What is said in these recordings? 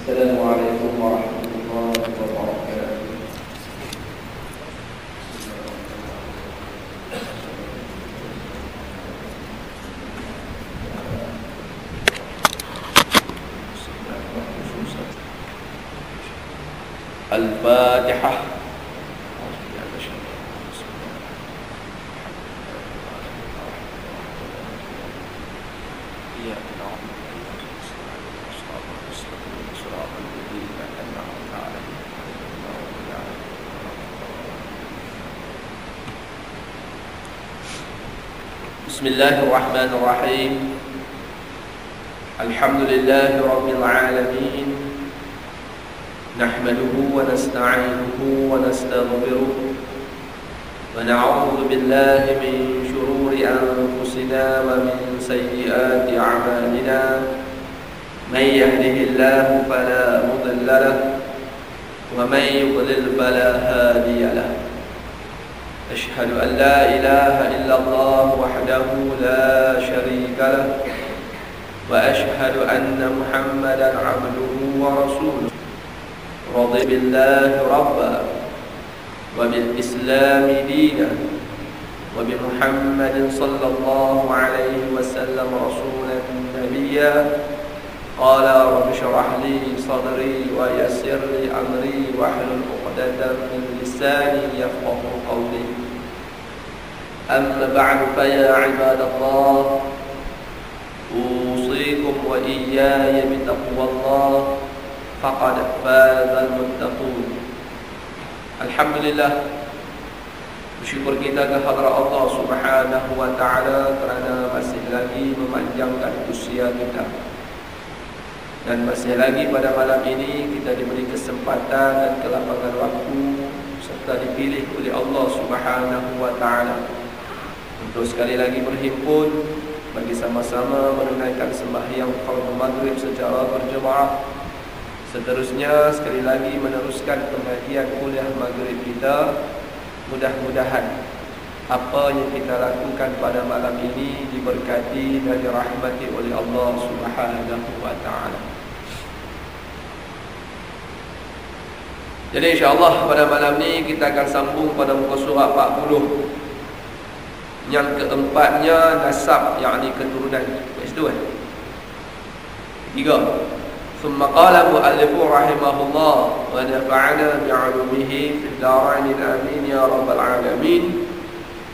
Assalamualaikum warahmatullahi wabarakatuh. Al-Fatihah. Bismillahirrahmanirrahim. Alhamdulillahi rabbil alamin. Nahmaduhu wa nasta'inuhu wa nastaghfiruh wa na'udzu billahi min shururi anfusina wa min sayyiati a'malina. May yahdihillahu fala mudilla lahu wa may yudlil fala hadiya lahu. أشهد أن لا إله إلا الله وحده لا شريك له وأشهد أن محمدا عبده ورسوله رضي بالله ربا وبالإسلام دينا وبمحمد صلى الله عليه وسلم رسولا نبيا قال رب اشرح لي صدري ويسر لي أمري واحلل عقدة من لساني يفقهوا قولي. أما بعد فيا عباد الله أوصيكم وإياي بتقوى الله فقد فاز المتقون. Alhamdulillah, bersyukur kita kehadrat Allah Subhanahu wa taala kerana masih lagi memanjangkan usia kita. Dan masih lagi pada malam ini kita diberi kesempatan dan kelapangan waktu serta dipilih oleh Allah Subhanahu wa taala untuk sekali lagi berhimpun bagi sama-sama menunaikan sembahyang fardu maghrib secara berjemaah. Seterusnya sekali lagi meneruskan pengajian kuliah maghrib kita. Mudah-mudahan apa yang kita lakukan pada malam ini diberkati dan dirahmati oleh Allah Subhanahu wa taala. Jadi insya-Allah pada malam ni kita akan sambung pada muka surat 40. Yang keempatnya nasab, yakni keturunan. Itu kan? 3. Thumma qala mu'allifu rahimahullah wa nafa'ana bi'ulumihi fid dharain amin ya rabbal alamin.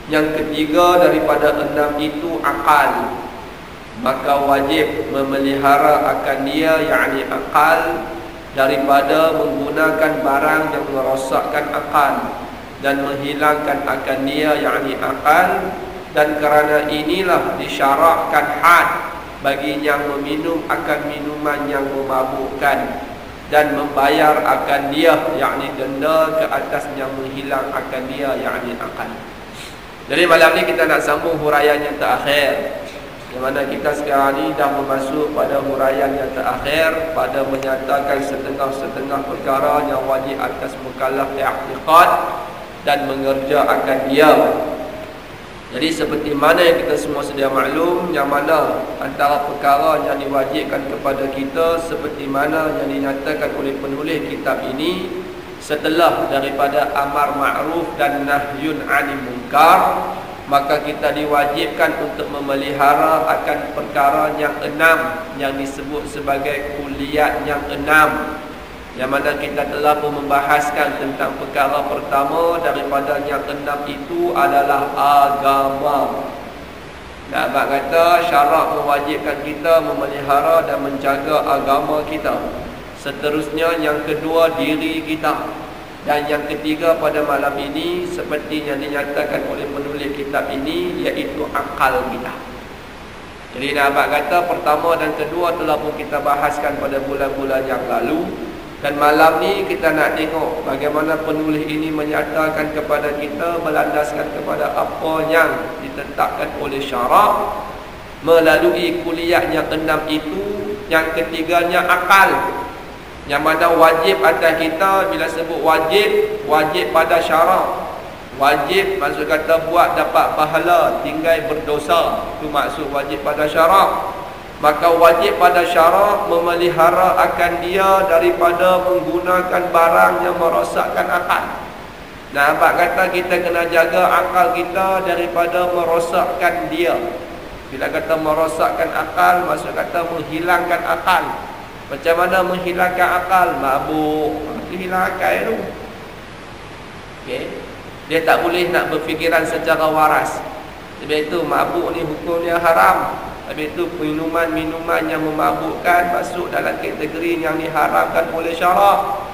Yang ketiga daripada 6 itu akal. Maka wajib memelihara akan dia, yakni akal, daripada menggunakan barang yang merosakkan akal dan menghilangkan akan dia, yakni akal. Dan kerana inilah disyarakkan had bagi yang meminum akan minuman yang memabukkan dan membayar akan dia, yakni denda ke atas yang menghilang akan dia, yakni akal. Jadi malam ni kita nak sambung huraian yang terakhir, di mana kita sekarang ni dah masuk pada huraian yang terakhir pada menyatakan setengah-setengah perkara yang wajib atas mukallaf i'tiqad dan mengerjakan dia. Jadi seperti mana yang kita semua sedia maklum, yang mana antara perkara yang diwajibkan kepada kita seperti mana yang dinyatakan oleh penulis kitab ini, setelah daripada amar ma'ruf dan nahyun 'anil munkar, maka kita diwajibkan untuk memelihara akan perkara yang 6 yang disebut sebagai kuliat yang 6, yang mana kita telah pun membahaskan tentang perkara pertama daripada yang 6 itu adalah agama. Nah, abang kata syarak mewajibkan kita memelihara dan menjaga agama kita. Seterusnya yang kedua diri kita. Dan yang ketiga pada malam ini seperti yang dinyatakan oleh penulis kitab ini, iaitu akal kita. Jadi nak abang kata pertama dan kedua telah pun kita bahaskan pada bulan-bulan yang lalu. Dan malam ni kita nak tengok bagaimana penulis ini menyatakan kepada kita berlandaskan kepada apa yang ditetapkan oleh syarak melalui kuliah yang 6 itu. Yang ketiganya akal, yang mana wajib atas kita. Bila sebut wajib, wajib pada syarak. Wajib maksud kata buat dapat pahala, tinggal berdosa. Itu maksud wajib pada syarak. maka wajib pada syarak memelihara akan dia daripada menggunakan barang yang merosakkan akal. Nah, abang kata kita kena jaga akal kita daripada merosakkan dia. Bila kata merosakkan akal, maksud kata menghilangkan akal. Macam mana menghilangkan akal? Mabuk, itu hilang akal tu. Okay. Dia tak boleh nak berfikiran secara waras. Sebab itu mabuk ni hukumnya haram. Habis itu minuman-minuman yang memabukkan masuk dalam kategori yang diharamkan oleh syarak.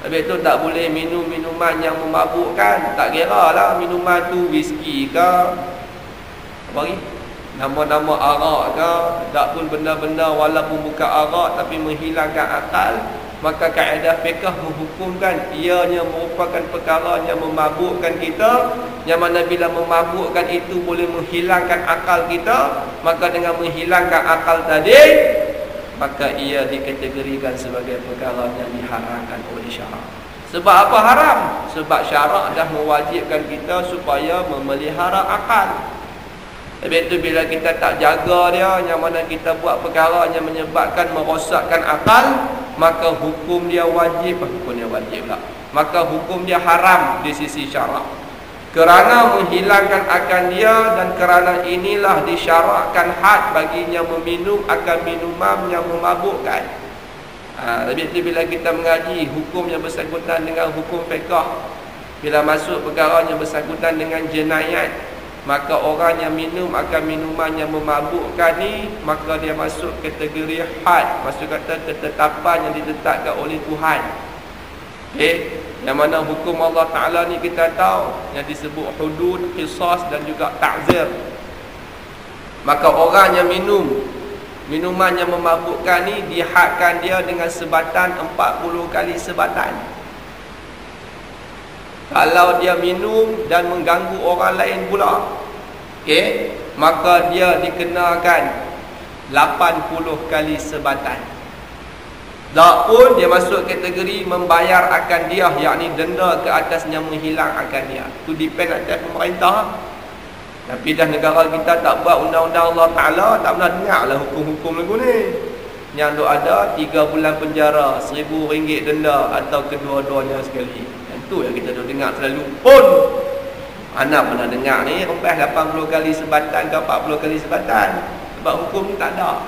Habis itu tak boleh minum minuman yang memabukkan. Tak kira lah minuman tu whisky ke, apa lagi, nama-nama arak ke, tak pun benda-benda walaupun bukan arak tapi menghilangkan akal. Maka kaedah fiqh menghukumkan ianya merupakan perkara yang memabukkan kita, yang mana bila memabukkan itu boleh menghilangkan akal kita, maka dengan menghilangkan akal tadi, maka ia dikategorikan sebagai perkara yang diharamkan oleh syarak. Sebab apa haram? Sebab syarak dah mewajibkan kita supaya memelihara akal. Habis itu bila kita tak jaga dia, yang mana kita buat perkara yang menyebabkan merosakkan akal, maka hukum dia wajib. Hukum dia wajib lah. Maka hukum dia haram di sisi syarak. Kerana menghilangkan akan dia, dan kerana inilah disyarakkan had baginya meminum akan minuman yang memabukkan. Habis itu bila kita mengaji hukum yang bersangkutan dengan hukum fiqh, bila masuk perkara yang bersangkutan dengan jenayat, maka orang yang minum akan minuman yang memabukkan ni, maka dia masuk kategori had, maksud kata ketetapan yang ditetapkan oleh Tuhan. Okay? Yang mana hukum Allah Ta'ala ni kita tahu yang disebut hudud, qisas dan juga ta'zir. Maka orang yang minum minuman yang memabukkan ni, dihadkan dia dengan sebatan 40 kali sebatan. Kalau dia minum dan mengganggu orang lain pula, okay, maka dia dikenakan 80 kali sebatan. Tak pun dia masuk kategori membayar akan dia, yakni denda ke atasnya menhilang akan dia. Itu depend atas pemerintah. Tapi dah negara kita tak buat undang-undang Allah Ta'ala, tak pernah dengar lah hukum-hukum lagu ni. Yang ada 3 bulan penjara, RM1,000 denda, atau kedua-duanya sekali. Itu yang kita dah dengar selalu pun. Anak pernah dengar ni sampai 80 kali sebatan ke 40 kali sebatan. Sebab hukum ni tak ada.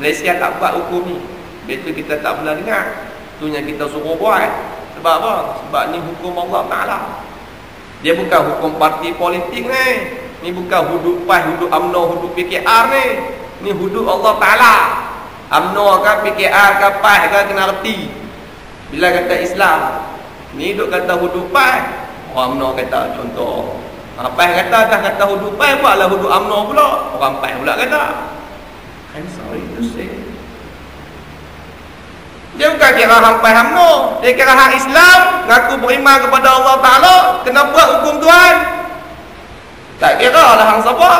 Malaysia tak buat hukum ni. Betul kita tak pernah dengar. Itu yang kita suruh buat. Sebab apa? Sebab ni hukum Allah Ta'ala. Dia bukan hukum parti politik ni. Ni bukan hudud PAS, hudud UMNO, hudud PKR ni. Ni hudud Allah Ta'ala. UMNO kan, PKR kan, PAS kan, kena reti. Bila kata Islam, ni duk kata hudud PAS, orang UMNO kata contoh. PAS kata dah kata hudud PAS, buatlah hudud UMNO pula. Orang PAS pula kata. I'm sorry to say. Dia bukan kira hang PAS UMNO. Dia kira hang Islam, ngaku beriman kepada Allah Ta'ala, kena buat hukum Tuhan. Tak kira lah hang siapa.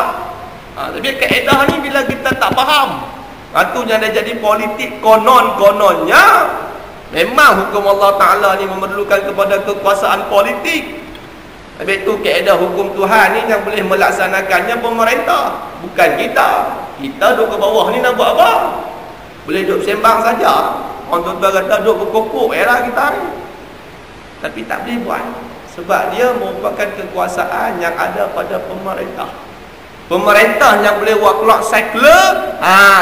Tapi kaedah ni bila kita tak faham, itu yang dah jadi politik konon-kononnya. Memang hukum Allah Ta'ala ni memerlukan kepada kekuasaan politik. Habis itu kaedah hukum Tuhan ni yang boleh melaksanakannya pemerintah, bukan kita. Kita duduk ke bawah ni nak buat apa? Boleh duduk sembang saja. Orang tuan-tuan kata duduk berkokok lah kita ni. Tapi tak boleh buat. Sebab dia merupakan kekuasaan yang ada pada pemerintah. Pemerintah yang boleh buat clock cycle.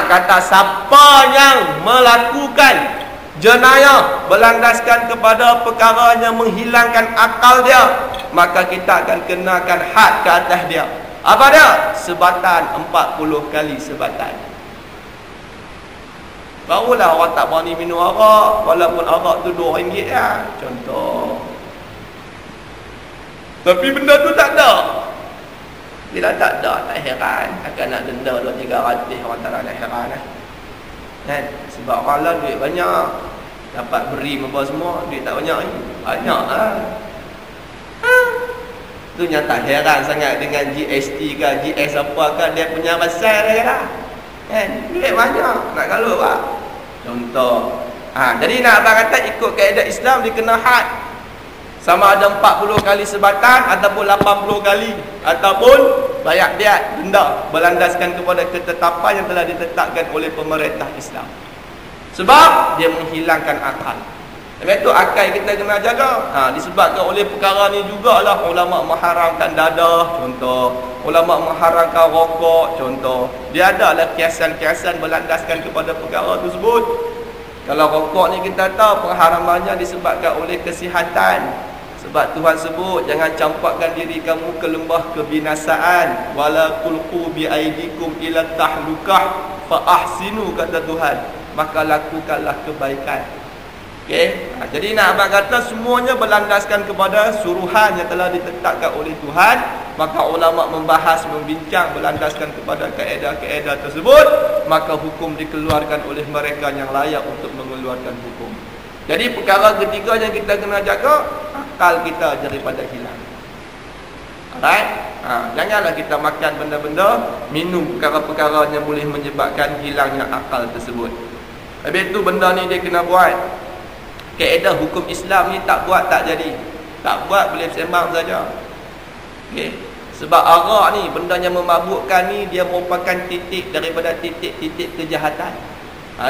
Kata siapa yang melakukan jenayah berlandaskan kepada perkara yang menghilangkan akal dia, maka kita akan kenakan had ke atas dia. Apa dia? Sebatan 40 kali sebatan. Barulah orang tak berani minum arak, walaupun arak tu RM2 lah, contoh. Tapi benda tu tak ada. Bila tak ada, tak heran akan nak denda 200-300. Orang tak nak heran lah. Kan? Sebab orang lah duit banyak, dapat beri apa semua, duit tak banyak ni. Banyak lah. Tu yang tak heran sangat dengan GST ke, GS apa ke, dia punya pasal dia lah. Kan? Duit banyak, nak galuh pak. Contoh. Jadi nak abang kata ikut kaedah Islam dia kena had. Sama ada 40 kali sebatan ataupun 80 kali ataupun bayar diat, denda, berlandaskan kepada ketetapan yang telah ditetapkan oleh pemerintah Islam. Sebab dia menghilangkan akal. Sebab itu akal kita kena jaga. Disebabkan oleh perkara ni jugalah ulama mengharamkan dadah, contoh. Ulama mengharamkan rokok, contoh. Dia adalah kiasan-kiasan berlandaskan kepada perkara tersebut. Kalau rokok ni kita tahu pengharamannya disebabkan oleh kesihatan. Sebab Tuhan sebut, jangan campakkan diri kamu ke lembah kebinasaan. Wala tulqu bi aidikum ila tahlukah fa ahsinu, kata Tuhan. Maka lakukanlah kebaikan. Okey, jadi nak abang kata semuanya berlandaskan kepada suruhan yang telah ditetapkan oleh Tuhan. Maka ulama membahas, membincang berlandaskan kepada kaedah-kaedah tersebut, maka hukum dikeluarkan oleh mereka yang layak untuk mengeluarkan hukum. Jadi perkara ketiga yang kita kena jaga, akal kita daripada hilang. Alright? Janganlah kita makan benda-benda, minum perkara-perkara yang boleh menyebabkan hilangnya akal tersebut. Habis tu benda ni dia kena buat. Kaedah hukum Islam ni tak buat tak jadi. Tak buat boleh sembang saja. Okey. Sebab arak ni, benda yang memabukkan ni, dia merupakan titik daripada titik-titik kejahatan.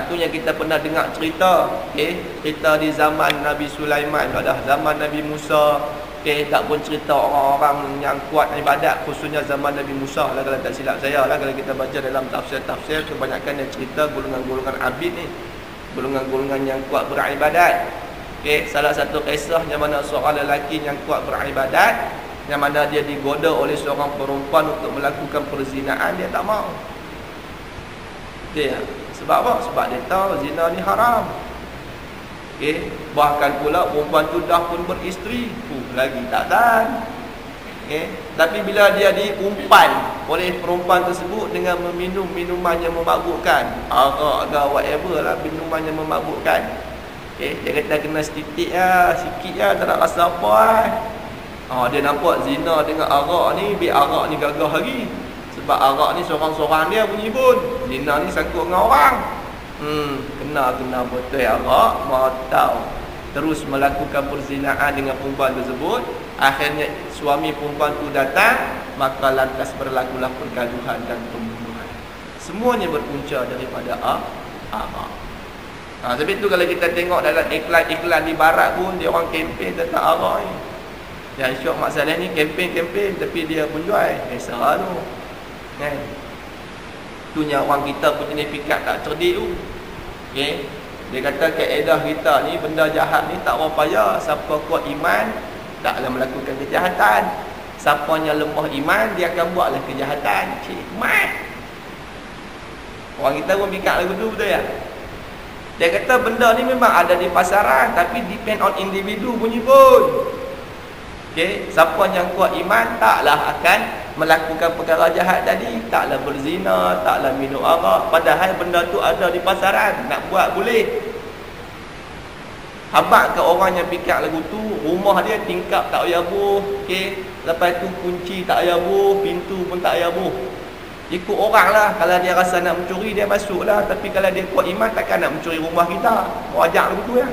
Tu yang kita pernah dengar cerita. Okey, cerita di zaman Nabi Sulaiman, pada zaman Nabi Musa. Okey, tak pun cerita orang-orang yang kuat ibadat, khususnya zaman Nabi Musa lah, kalau tak silap saya lah. Kalau kita baca dalam tafsir-tafsir, kebanyakan yang cerita golongan-golongan abid ni, golongan-golongan yang kuat beribadat. Okey, salah satu kisah yang mana seorang lelaki yang kuat beribadat, yang mana dia digoda oleh seorang perempuan untuk melakukan perzinaan, dia tak mau. Okey, sebab apa? Sebab dia tahu zina ni haram. Okey, bahkan pula perempuan tu dah pun beristeri, lagi tak tahan. Okey, tapi bila dia diumpan oleh perempuan tersebut dengan meminum minuman yang memabukkan, arak ke whatever lah, minuman yang memabukkan. Okey, dia kata kena setitik lah, sikit lah, tak nak rasa apa lah. Dia nampak zina dengan arak ni, biar arak ni gagah lagi. Sebab arak ni seorang-seorang dia bunyi pun, zina ni sangkut dengan orang. Kena botol arak, mau tahu, terus melakukan perzinaan dengan perempuan tersebut. Akhirnya suami perempuan tu datang, maka lantas berlakulah pergaduhan dan pembunuhan. Semuanya berpunca daripada arak. Sebab itu kalau kita tengok dalam iklan-iklan di barat pun, dia orang kempen tentang arak ni. Yang syok masalah ni kempen tapi dia pun jual. Salah tu. Kan? Itunya orang kita punya fikir tak cerdik tu. Okey. Dia kata kaedah kita ni, benda jahat ni tak apa payah. Siapa kuat iman taklah melakukan kejahatan. Siapa yang lemah iman, dia akan buatlah kejahatan. Mat. Orang kita pun fikir lagu tu, betul ya? Dia kata benda ni memang ada di pasaran, tapi depend on individu bunyi pun. Okey, siapa yang kuat iman taklah akan melakukan perkara jahat tadi, taklah berzina, taklah minum arak, padahal benda tu ada di pasaran, nak buat boleh. Habaq ke orang yang fikir lagu tu, rumah dia tingkap tak payah buh, okey, lepas tu kunci tak payah buh, pintu pun tak payah buh. Ikut orang lah, kalau dia rasa nak mencuri dia masuk lah, tapi kalau dia kuat iman takkan nak mencuri rumah kita. Wajar begitu ya.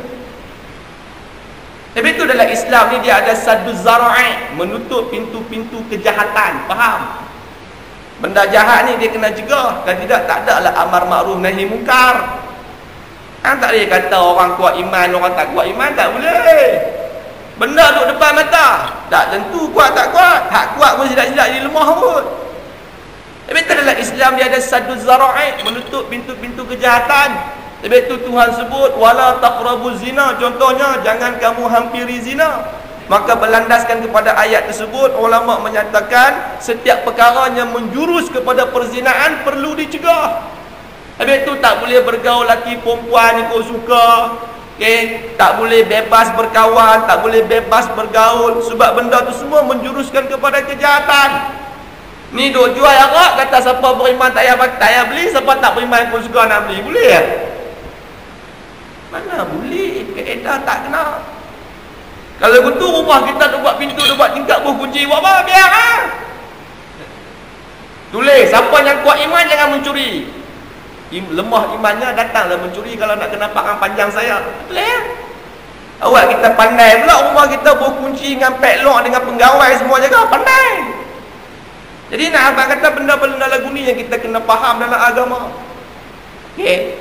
Tapi itu dalam Islam ni dia ada sadu zara'i, menutup pintu-pintu kejahatan, faham? Benda jahat ni dia kena cegah, kalau tidak tak ada lah amar ma'ruf nahi munkar. Tak boleh kata orang kuat iman, orang tak kuat iman, tak boleh. Benda duduk depan mata, tak tentu kuat tak kuat. Hak kuat pun silap-silap jadi lemah pun. Tapi dalam Islam dia ada sadu zara'i, menutup pintu-pintu kejahatan. Sebab itu Tuhan sebut wala taqrabuz zina, contohnya jangan kamu hampiri zina. Maka berlandaskan kepada ayat tersebut, ulama menyatakan setiap perkara yang menjurus kepada perzinaan perlu dicegah. Sebab itu tak boleh bergaul laki perempuan ikut suka. Okay? Tak boleh bebas berkawan, tak boleh bebas bergaul, sebab benda tu semua menjuruskan kepada kejahatan. Ni duk jual arak, kata siapa beriman tak payah beli, siapa tak beriman pun suka nak beli. Boleh ya? Mana boleh? Kaedah tak kena. Kalau begitu rumah kita tu buat pintu, tu buat tingkap, buah kunci, buat apa? Biar lah. Tulis, siapa yang kuat iman jangan mencuri. Lemah imannya datanglah mencuri kalau nak kena parang panjang saya. Boleh ya? Awak kita pandai pula rumah kita buah kunci dengan padlock dengan penggawai semua jaga, pandai. Jadi nak abang kata benda-benda lagu ni yang kita kena faham dalam agama. Okey.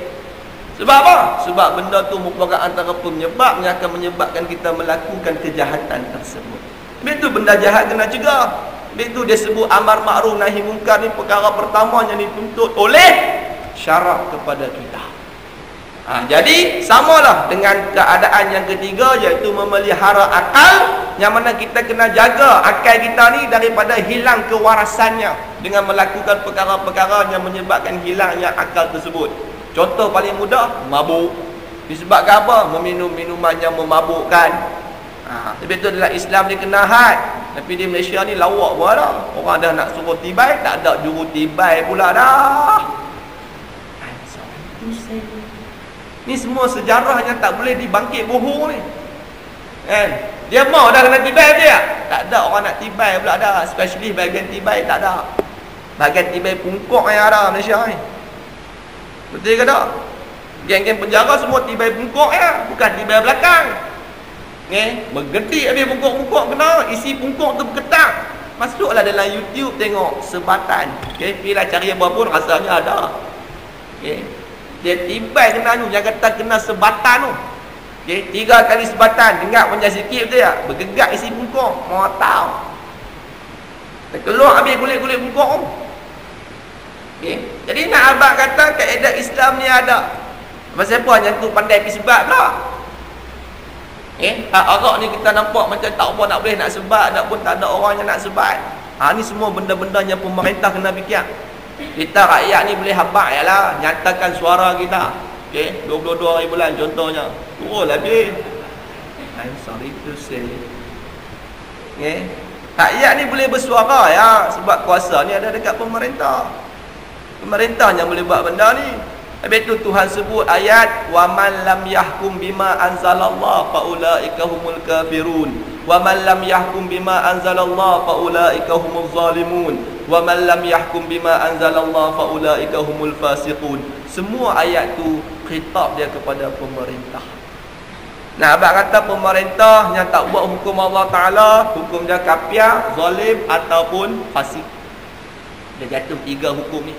Sebab apa? Sebab benda tu merupakan antara penyebab yang akan menyebabkan kita melakukan kejahatan tersebut. Habis tu benda jahat kena cegah. Habis tu dia sebut amar ma'ruf nahi mungkar ni perkara pertama yang dituntut oleh syarak kepada kita. Jadi samalah dengan keadaan yang ketiga, iaitu memelihara akal, yang mana kita kena jaga akal kita ni daripada hilang kewarasannya dengan melakukan perkara-perkara yang menyebabkan hilangnya akal tersebut. Contoh paling mudah, mabuk. Disebabkan apa? Meminum minuman yang memabukkan. Tapi itu adalah Islam dia kena had. Tapi di Malaysia ni lawak pula dah. Orang dah nak suruh tibai, tak ada juru tibai pula dah. Ni semua sejarah yang tak boleh dibangkit bohong ni. Kan? Dia mau dah kena tibai dia. Tak ada orang nak tibai pula dah. Especially bahagian tibai tak ada. Bahagian tibai pungkok yang ada Malaysia ni. Betul ke tak? Geng-geng penjara semua tibai pungkok ya, bukan tibai belakang. Bergedik habis pungkok-pungkok kena, isi pungkok tu berketak. Masuklah dalam YouTube tengok sebatan. Pilih cari apa pun rasanya ada. Dia tibai kena tu, yang kata kena sebatan tu. 3 kali sebatan, dengar panjang sikit betul tak? Bergegak isi pungkok, mau tahu. Keluar habis kulit-kulit pungkok tu. Jadi nak abang kata kaedah Islam ni ada. Pasal apa yang tu pandai pergi sebat pula? Arak ni kita nampak macam tak apa nak boleh nak sebat, tak pun tak ada orang yang nak sebat. Ni semua benda-benda yang pemerintah kena fikir. Kita rakyat ni boleh habaq ialah nyatakan suara kita. 22 hari bulan contohnya. Turun habis. I'm sorry to say. Rakyat ni boleh bersuara ya, sebab kuasa ni ada dekat pemerintah. Pemerintah yang boleh buat benda ni. Habis tu Tuhan sebut ayat wa man lam yahkum bima anzalallah fa ulaika humul kafirun wa man lam yahkum bima anzalallah fa ulaika humuz zalimun wa man lam yahkum bima anzalallah fa ulaika humul fasiqun. Semua ayat tu khitab dia kepada pemerintah. Nah, abang kata pemerintah yang tak buat hukum Allah Taala, hukum dia kafir, zalim ataupun fasik. Dia jatuh 3 hukum ni.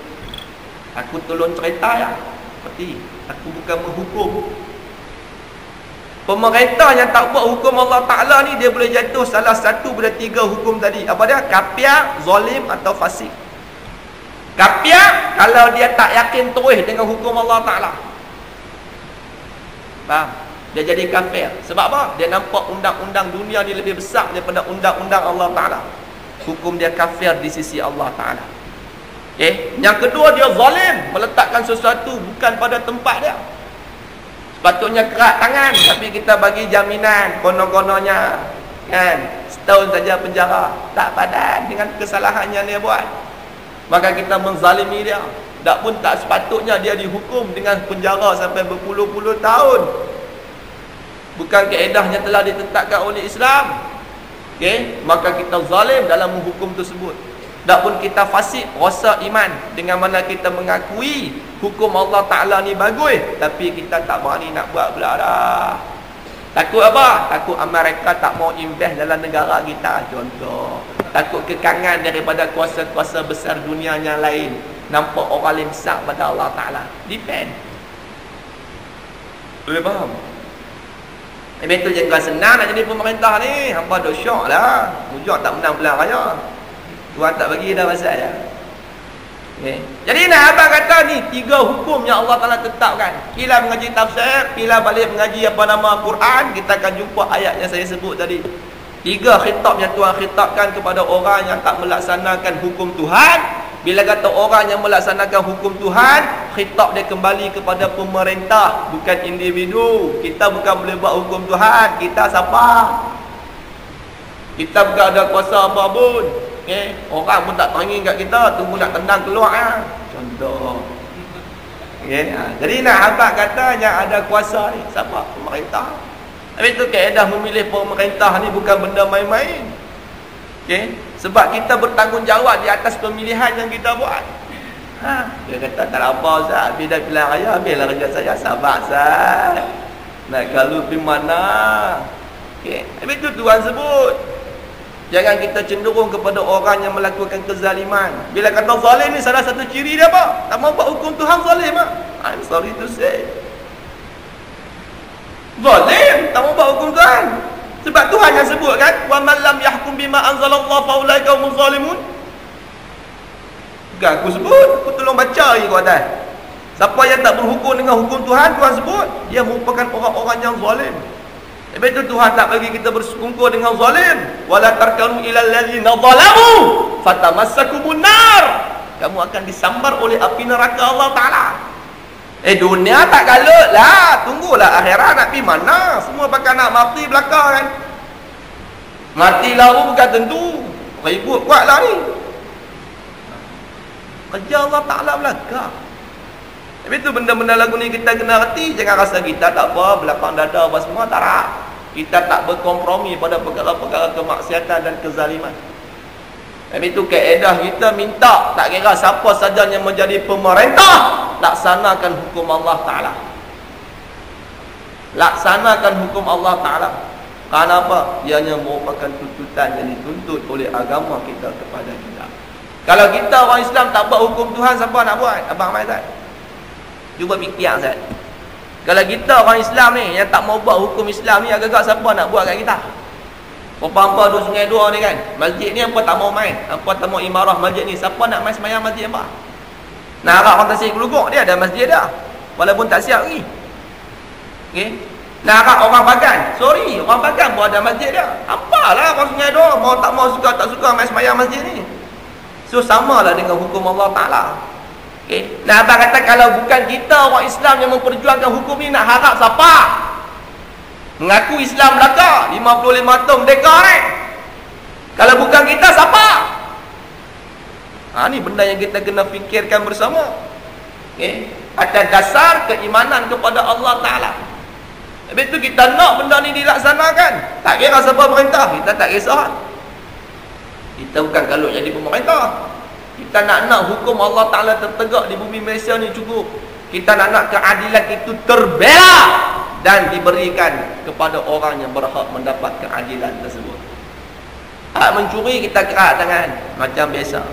Aku tolong cerita ya. Seperti aku bukan menghukum. Pemerintah yang tak buat hukum Allah Ta'ala ni, dia boleh jatuh salah satu daripada 3 hukum tadi. Apa dia? Kafir, zalim atau fasik. Kafir kalau dia tak yakin terus dengan hukum Allah Ta'ala. Faham? Dia jadi kafir. Sebab apa? Dia nampak undang-undang dunia ni lebih besar daripada undang-undang Allah Ta'ala. Hukum dia kafir di sisi Allah Ta'ala. Yang kedua, dia zalim, meletakkan sesuatu bukan pada tempat dia. Sepatutnya kerat tangan, tapi kita bagi jaminan konon-kononnya, kan, setahun saja penjara. Tak padan dengan kesalahan yang dia buat, maka kita menzalimi dia. Tak pun tak sepatutnya dia dihukum dengan penjara sampai berpuluh-puluh tahun. Bukan kaedahnya telah ditetapkan oleh Islam. Maka kita zalim dalam menghukum tersebut. Tak pun kita fasik rasa iman, dengan mana kita mengakui hukum Allah Ta'ala ni bagus, tapi kita tak berani nak buat pula dah. Takut apa? Takut Amerika tak mau invest dalam negara kita, contoh. Takut kekangan daripada kuasa-kuasa besar dunia yang lain. Nampak orang lain besar pada Allah Ta'ala. Depend. Boleh faham? Betul je, bukan senang nak jadi pemerintah ni. Hampa duk syok lah. Mujur tak menang pilihan raya. Tuhan tak bagi dah pasal ya. Jadi nak abang kata ni 3 hukum yang Allah Ta'ala tetapkan. Bila mengaji tafsir, bila balik mengaji apa nama Quran, kita akan jumpa ayat yang saya sebut tadi. 3 khitab yang Tuhan khitabkan kepada orang yang tak melaksanakan hukum Tuhan. Bila kata orang yang melaksanakan hukum Tuhan, khitab dia kembali kepada pemerintah, bukan individu. Kita bukan boleh buat hukum Tuhan. Kita siapa? Kita bukan ada kuasa apa pun. Orang pun tak teringin kat kita, tunggu nak tendang keluar ya. Contoh. Jadi nak abang kata yang ada kuasa ni siapa? Pemerintah. Habis tu kaedah memilih pemerintah ni bukan benda main-main. Sebab kita bertanggungjawab di atas pemilihan yang kita buat. Dia kata tak apa Ustaz, habis dah pilihan raya, habislah kerja saya. Sabar Ustaz, nak kalau pergi mana. Habis tu Tuhan sebut Jangan kita cenderung kepada orang yang melakukan kezaliman. Bila kata zalim ni, salah satu ciri dia apa? Tak mau buat hukum Tuhan, zalim lah. I'm sorry to say, zalim, tak mau buat hukum Tuhan. Sebab Tuhan yang sebut kan, wa man lam yahkum bima anzalallahu fa ulaika humuz zalimun. Bukan aku sebut, aku tolong baca lagi kat atas. Siapa yang tak berhukum dengan hukum Tuhan, Tuhan sebut dia merupakan orang-orang yang zalim. Sebab itu Tuhan tak bagi kita bersekumpul dengan zalim. Wala tarkanu ilal ladzina zalamu fatamassakumun nar. Kamu akan disambar oleh api neraka Allah Taala. Dunia tak galut lah. Tunggulah akhirat nak pergi mana. Semua pakai nak mati belakang kan. Mati lalu bukan tentu. Ribut kuat lah ni. Kerja Allah Ta'ala belakang. Tapi tu benda-benda lagu ni kita kena reti. Jangan rasa kita tak apa, belakang dada apa semua, tak. Kita tak berkompromi pada perkara-perkara kemaksiatan dan kezaliman. Tapi tu kaedah kita minta, tak kira siapa saja yang menjadi pemerintah, laksanakan hukum Allah Ta'ala. Laksanakan hukum Allah Ta'ala. Kerana apa? Ianya merupakan tuntutan yang dituntut oleh agama kita kepada kita. Kalau kita orang Islam tak buat hukum Tuhan, siapa nak buat? Abang Ahmad Zat, cuba fikir Zat. Kalau kita orang Islam ni yang tak mau buat hukum Islam ni, agak-agak siapa nak buat kat kita? Apa-apa dua sungai dua ni kan. Masjid ni apa tak mau main, apa tak mau imarah masjid ni. Siapa nak main semayang masjid apa? Nak harap orang Tasik Kelugok, dia ada masjid dah, walaupun tak siap lagi. Okay? Nak harap orang Bagan, sorry, orang Bagan pun ada masjid dia. Apalah orang sungai dua, mau tak mau, suka tak suka main semayang masjid ni. So samalah dengan hukum Allah Ta'ala. Okay? Nah, abang kata kalau bukan kita orang Islam yang memperjuangkan hukum ni, nak harap siapa? Mengaku Islam belaka 55 tahun merdeka ni. Kalau bukan kita, siapa? Ni benda yang kita kena fikirkan bersama. Okay? Atas dasar keimanan kepada Allah Ta'ala. Habis tu kita nak benda ni dilaksanakan. Tak kira siapa perintah, kita tak kisah. Kita bukan kalau jadi pemerintah. Kita nak hukum Allah Ta'ala tertegak di bumi Malaysia ni cukup. Kita nak keadilan itu terbela dan diberikan kepada orang yang berhak mendapat keadilan tersebut. Hak mencuri kita kerat tangan macam biasa.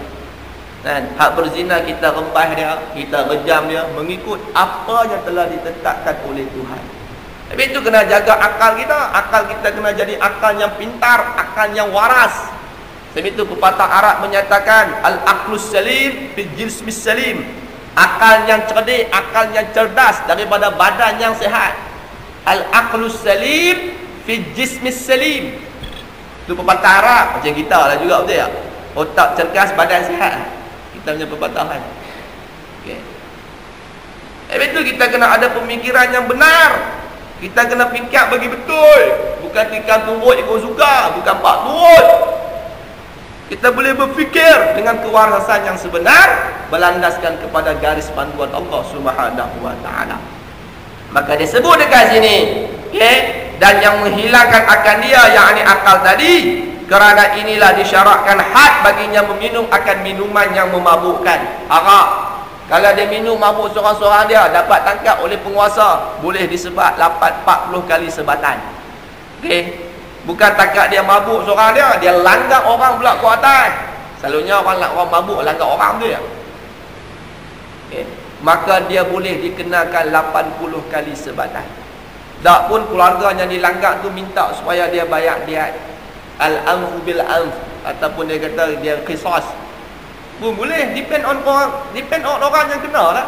Dan hak berzina kita rempah dia, kita rejam dia mengikut apa yang telah ditetapkan oleh Tuhan. Tapi itu kena jaga akal kita. Akal kita kena jadi akal yang pintar, akal yang waras. Sebab itu pepatah Arab menyatakan al-aqlus salim fil jismis salim. Akal yang cerdik, akal yang cerdas daripada badan yang sihat. Al-aqlus salim fil jismis salim. Itu pepatah Arab macam kita lah juga, betul tak? Otak cerdas, badan sihat. Kita punya pepatahan. Okey. Sebab itu kita kena ada pemikiran yang benar. Kita kena fikir bagi betul. Bukan tikam turut ikut suka, bukan pak turut. Kita boleh berfikir dengan kewarasan yang sebenar, berlandaskan kepada garis panduan Allah Subhanahu wa Ta'ala. Maka dia sebut dekat sini, okay? Dan yang menghilangkan akal dia, yakni akal tadi, kerana inilah disyaratkan had baginya meminum akan minuman yang memabukkan. Arak, kalau dia minum mabuk seorang-seorang dia, dapat tangkap oleh penguasa, boleh disebat 40 kali sebatan. Okay? Bukan takat dia mabuk seorang dia langgar orang pula ke atas. Selalunya orang mabuk langgar orang dia. Okay. Maka dia boleh dikenakan 80 kali sebatan. Tak pun keluarga yang dilanggar tu minta supaya dia bayar diat. Al-anfu bil-anf. Ataupun dia kata dia qisas. Pun boleh. Depend on orang yang kena lah.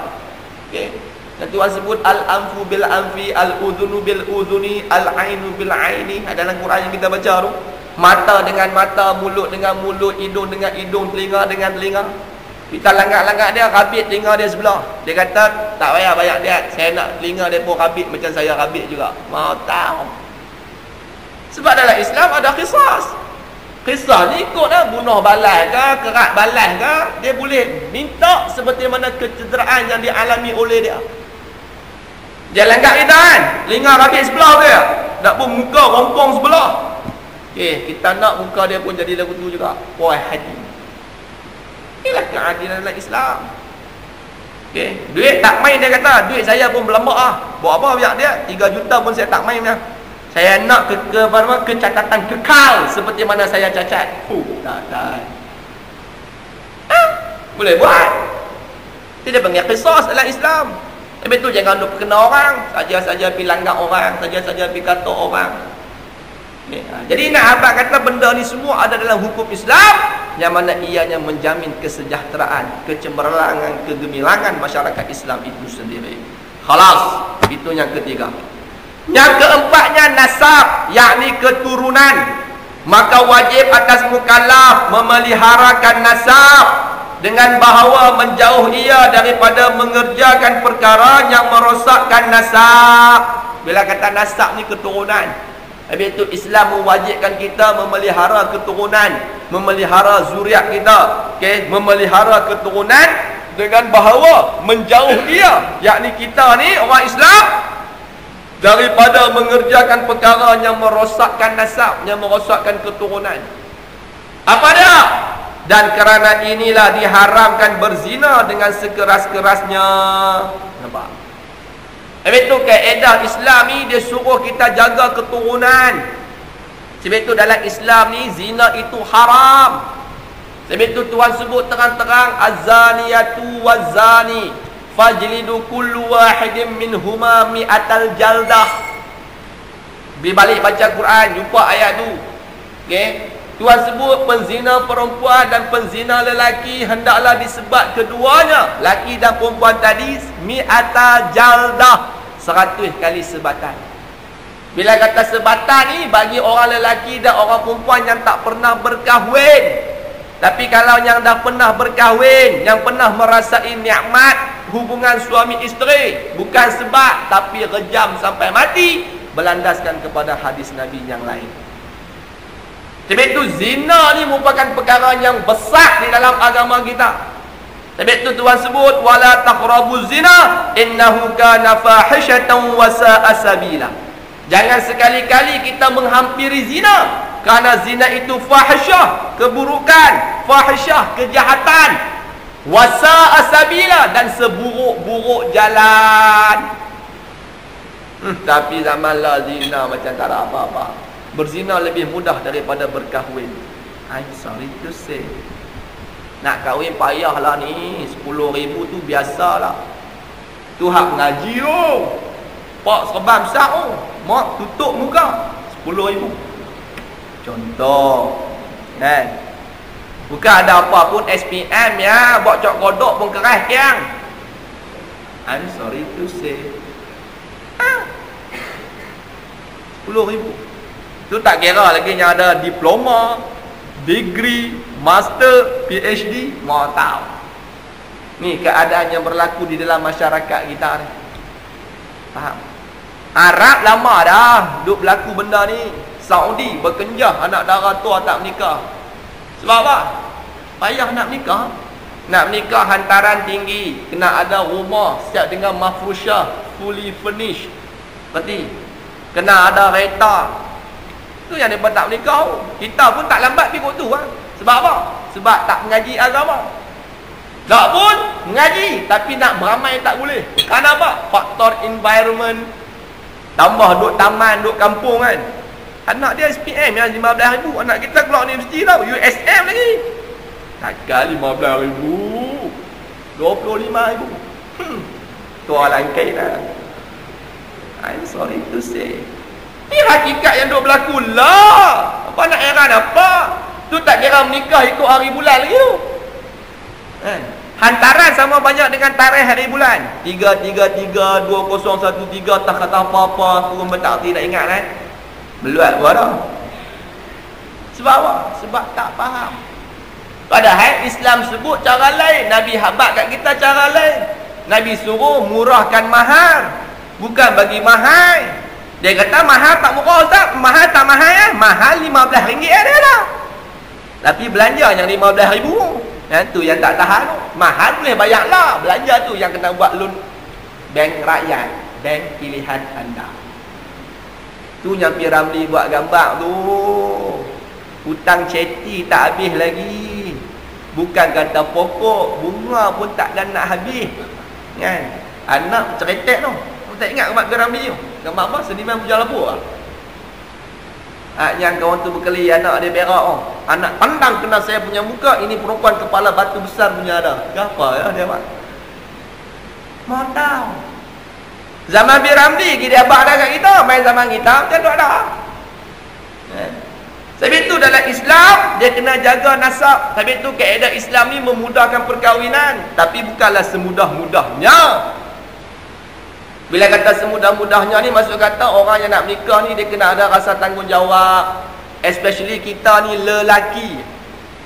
Okay. Dan Tuhan sebut al-anfu bil-anfi, al-udhunu bil-udhuni, al-ainu bil-aini. Dalam Quran yang kita baca tu, mata dengan mata, mulut dengan mulut, hidung dengan hidung, telinga dengan telinga. Kita langgar-langgar dia, rabit telinga dia sebelah. Dia kata tak payah bayar dia, saya nak telinga dia pun rabit macam saya rabit juga. Mau tahu? Sebab dalam Islam ada qisas. Qisas ni ikut lah, bunuh balas ke, kerat balas ke, dia boleh minta seperti mana kecederaan yang dialami oleh dia. Dia langgar kita kan, telinga rabit sebelah dia, nak pun muka rompong sebelah. Okay, kita nak muka dia pun jadi lagu tu juga. Puas hati. Inilah keadilan dalam Islam. Okay, duit tak main dia kata, duit saya pun berlambak lah. Buat apa biar dia, 3 juta pun saya tak main lah. Saya nak ke catatan kekal seperti mana saya cacat. Tak. Boleh buat. Tidak panggil qisas dalam Islam. Tapi tu jangan duk kena orang, saja-saja pergi langgar orang, saja-saja pergi kata orang. Jadi nak abang kata benda ni semua ada dalam hukum Islam, yang mana ianya menjamin kesejahteraan, kecemerlangan, kegemilangan masyarakat Islam itu sendiri. Khalas, itu yang ketiga. Yang keempatnya nasab, yakni keturunan. Maka wajib atas mukallaf memeliharakan nasab dengan bahawa menjauh ia daripada mengerjakan perkara yang merosakkan nasab. Bila kata nasab ni keturunan, habis itu Islam mewajibkan kita memelihara keturunan, memelihara zuriat kita, memelihara keturunan dengan bahawa menjauh dia, yakni kita ni orang Islam, daripada mengerjakan perkara yang merosakkan nasab, yang merosakkan keturunan. Apa dia? Dan kerana inilah diharamkan berzina dengan sekeras-kerasnya. Nampak? Sebab itu kaedah Islam ni dia suruh kita jaga keturunan. Sebab itu dalam Islam ni zina itu haram. Sebab itu Tuhan sebut terang-terang az-zaniyatu waz-zani fajlidu kullu wahidin minhuma mi'atal jaldah. Balik baca Quran jumpa ayat tu. Tuhan sebut penzina perempuan dan penzina lelaki hendaklah disebat keduanya, laki dan perempuan tadi, mi'ata jaldah, 100 kali sebatan. Bila kata sebatan ni bagi orang lelaki dan orang perempuan yang tak pernah berkahwin. Tapi kalau yang dah pernah berkahwin, yang pernah merasai nikmat hubungan suami isteri, bukan sebat tapi rejam sampai mati, berlandaskan kepada hadis Nabi yang lain. Sebab itu zina ni merupakan perkara yang besar di dalam agama kita. Sebab itu Tuhan sebut wala taqrabuz zina innahu kana fahishatan wa sa'a sabila. Jangan sekali-kali kita menghampiri zina, kerana zina itu fahisyah, keburukan, fahisyah, kejahatan, wa sa'a sabila, dan seburuk-buruk jalan. Tapi zamanlah zina macam tak ada apa-apa. Berzina lebih mudah daripada berkahwin. I'm sorry to say. Nak kahwin payahlah ni. 10,000 tu biasalah. Tu hak ngaji tu. Pak serban besar tu. Mak tutup muka 10,000. Contoh. Kan? Bukan ada apa pun SPM ya. Buat cok kodok pun keras tiang. I'm sorry to say. 10,000. Tu tak kira lagi yang ada diploma, degree, master, PhD, mau tahu. Ni keadaan yang berlaku di dalam masyarakat kita ni. Faham? Arab lama dah duk berlaku benda ni. Saudi berkenjah anak dara tua tak menikah. Sebab apa? Payah nak menikah. Nak menikah hantaran tinggi, kena ada rumah siap dengan mafrusyah, fully furnished. Berarti kena ada kereta. Tu yang dia tak menikah. Kita pun tak lambat pergi tu kan. Sebab apa? Sebab tak mengaji agama. Tak pun mengaji, tapi nak beramai tak boleh. Kenapa? Faktor environment. Tambah duduk taman, duduk kampung kan. Anak dia SPM yang 15,000. Anak kita keluar universiti tau, USM lagi. Takkan 15,000, 25,000. Tu orang langkai lah. I'm sorry to say. Ni hakikat yang duk berlaku lah. Apa nak heran apa? Tu tak kira menikah ikut hari bulan lagi tu. Hantaran sama banyak dengan tarikh hari bulan. 333, 2013, tak kata apa-apa, turun bertakti nak ingat kan. Beluat pun dah. Sebab apa? Sebab tak faham. Padahal Islam sebut cara lain. Nabi habat kat kita cara lain. Nabi suruh murahkan mahar, bukan bagi mahal. Dia kata mahal tak murah Ustaz. Mahal tak mahal ya? Mahal RM15 ada dah. Tapi belanja yang RM15,000. Yang tu yang tak tahan. Mahal boleh bayar lah. Belanja tu yang kena buat loan bank rakyat, bank pilihan anda. Tu yang P. Ramli buat gambar tu. Hutang ceti tak habis lagi. Bukan kata pokok, bunga pun tak nak habis. Kan? Anak ceretek tu. Tak ingat gambar P. Ramli tu? Gambar apa? Seniman Puja Labu lah. Yang kawan tu berkeli anak dia berak. Anak pandang kena saya punya muka, ini perempuan kepala batu besar punya ada. Kenapa ya dia buat? Mau tahu. Zaman Biramli dia abang dah kat kita, main zaman kita macam tu ada. Sebab itu dalam Islam dia kena jaga nasab. Sebab itu kaedah Islam ni memudahkan perkahwinan, tapi bukanlah semudah-mudahnya. Bila kata semudah-mudahnya ni, maksud kata orang yang nak menikah ni dia kena ada rasa tanggungjawab. Especially kita ni lelaki.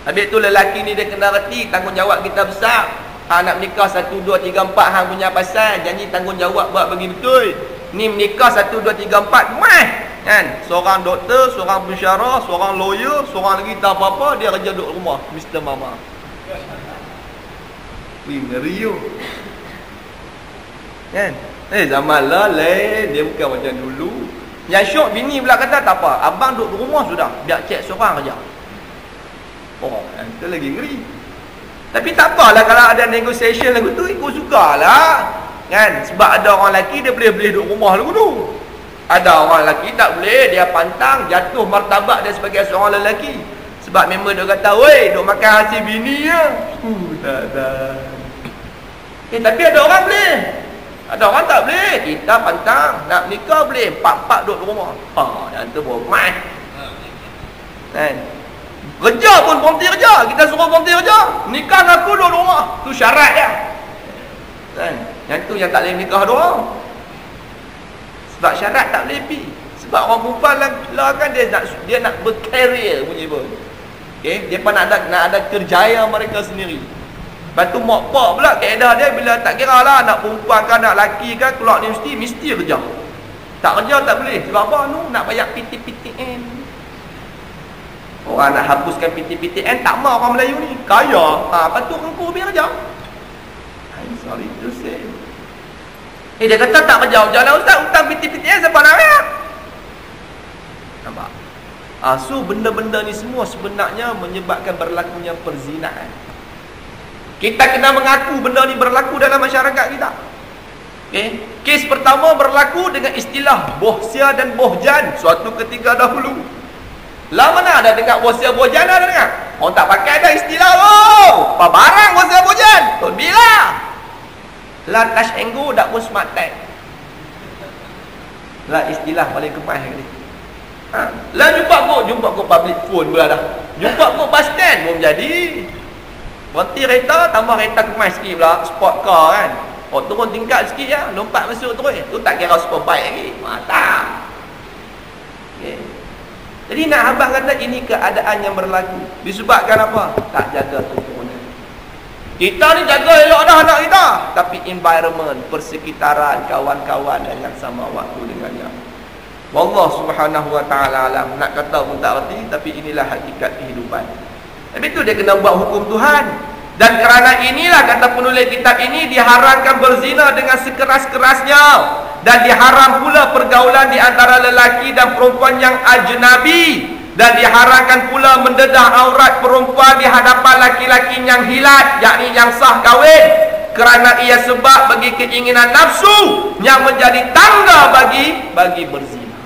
Habis tu lelaki ni dia kena reti tanggungjawab kita besar. Nak menikah 1, 2, 3, 4 hang punya pasal, janji tanggungjawab buat bagi betul. Ni menikah 1, 2, 3, 4 meh kan. Seorang doktor, seorang pensyarah, seorang lawyer, seorang lagi tak apa-apa, dia kerja duduk rumah Mr. Mama. Wih, ngeri yo. Kan? Zaman lah lain, dia bukan macam dulu. Yang syok bini pula kata tak apa, abang duduk rumah sudah, biar cek seorang kerja. Oh, itu lagi ngeri. Tapi tak apalah kalau ada negotiation lagu tu, ikut sukalah. Kan? Sebab ada orang lelaki dia boleh duduk rumah lagu tu. Ada orang lelaki tak boleh, dia pantang, jatuh martabat dia sebagai seorang lelaki. Sebab member dia kata, "Woi, duk makan hasil bini ya." Tak. Tapi ada orang boleh. Ada orang tak boleh. Kita pantang, nak nikah boleh, empat-empat duduk rumah. Yang tu bermain. Kan? Kerja pun berhenti kerja, kita suruh berhenti kerja. Nikah dengan aku duduk rumah, tu syarat dia. Kan? Yang tu yang tak boleh nikah doang. Sebab syarat tak boleh pergi. Sebab orang perempuan lah kan dia nak berkarier punya pun. Okay? Dia pun nak ada kerjaya mereka sendiri. Lepas tu mak pak pula kaedah dia bila tak kira lah anak perempuan kan anak lelaki kan keluar universiti mesti kerja. Tak kerja tak boleh. Sebab apa? Nak bayar PTPTN. Orang nak hapuskan PTPTN tak mau orang Melayu ni. Kaya. Lepas tu engkau biar kerja. I'm sorry to say. Dia kata tak kerja. Jangan ustaz, hutang PTPTN siapa nak bayar? Nampak? So benda-benda ni semua sebenarnya menyebabkan berlakunya perzinaan. Kita kena mengaku benda ni berlaku dalam masyarakat kita. Okay? Kes pertama berlaku dengan istilah bohsia dan bohjan suatu ketika dahulu. Lah mana ada dengar bohsia bohjan ada dengar? Orang tak pakai dah istilah tu. Apa barang bohsia bohjan? Tuan bila? Lah touch and go dak pun smart tag. Lah istilah paling kemas ni. Lah jumpa kau public phone pula dah. Jumpa kau bus stand pun jadi. Berhenti kereta, tambah kereta kemas sikit pula, sport car kan. Turun tingkat sikit ya, lompat masuk terus. Tu tak kira super bike lagi. Mantap. Okay. Jadi nak abang kata ini keadaan yang berlaku. Disebabkan apa? Tak jaga turunan. Kita ni jaga elok dah anak kita, tapi environment, persekitaran, kawan-kawan dan yang sama waktu dengannya. Wallah subhanahu wa ta'ala alam. Nak kata pun tak erti, tapi inilah hakikat kehidupan. Tapi itu dia kena buat hukum Tuhan. Dan kerana inilah kata penulis kitab ini diharamkan berzina dengan sekeras-kerasnya. Dan diharam pula pergaulan di antara lelaki dan perempuan yang ajnabi. Dan diharamkan pula mendedah aurat perempuan di hadapan laki-laki yang hilat, yakni yang sah kahwin. Kerana ia sebab bagi keinginan nafsu yang menjadi tangga bagi berzina.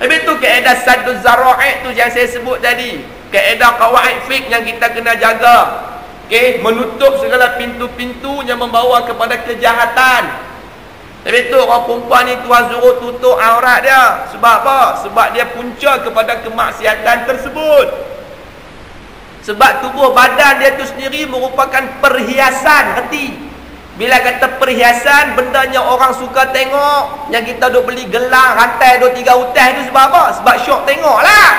Habis itu kaedah sadduz zara'i' tu yang saya sebut tadi. Kaedah qawaid fiqh yang kita kena jaga. Okay? Menutup segala pintu-pintu yang membawa kepada kejahatan. Tapi tu orang perempuan ni Tuhan suruh tutup aurat dia. Sebab apa? Sebab dia punca kepada kemaksiatan tersebut. Sebab tubuh badan dia tu sendiri merupakan perhiasan hati. Bila kata perhiasan, benda yang orang suka tengok, yang kita duk beli gelang, rantai 2-3 utas tu sebab apa? Sebab syok tengok lah.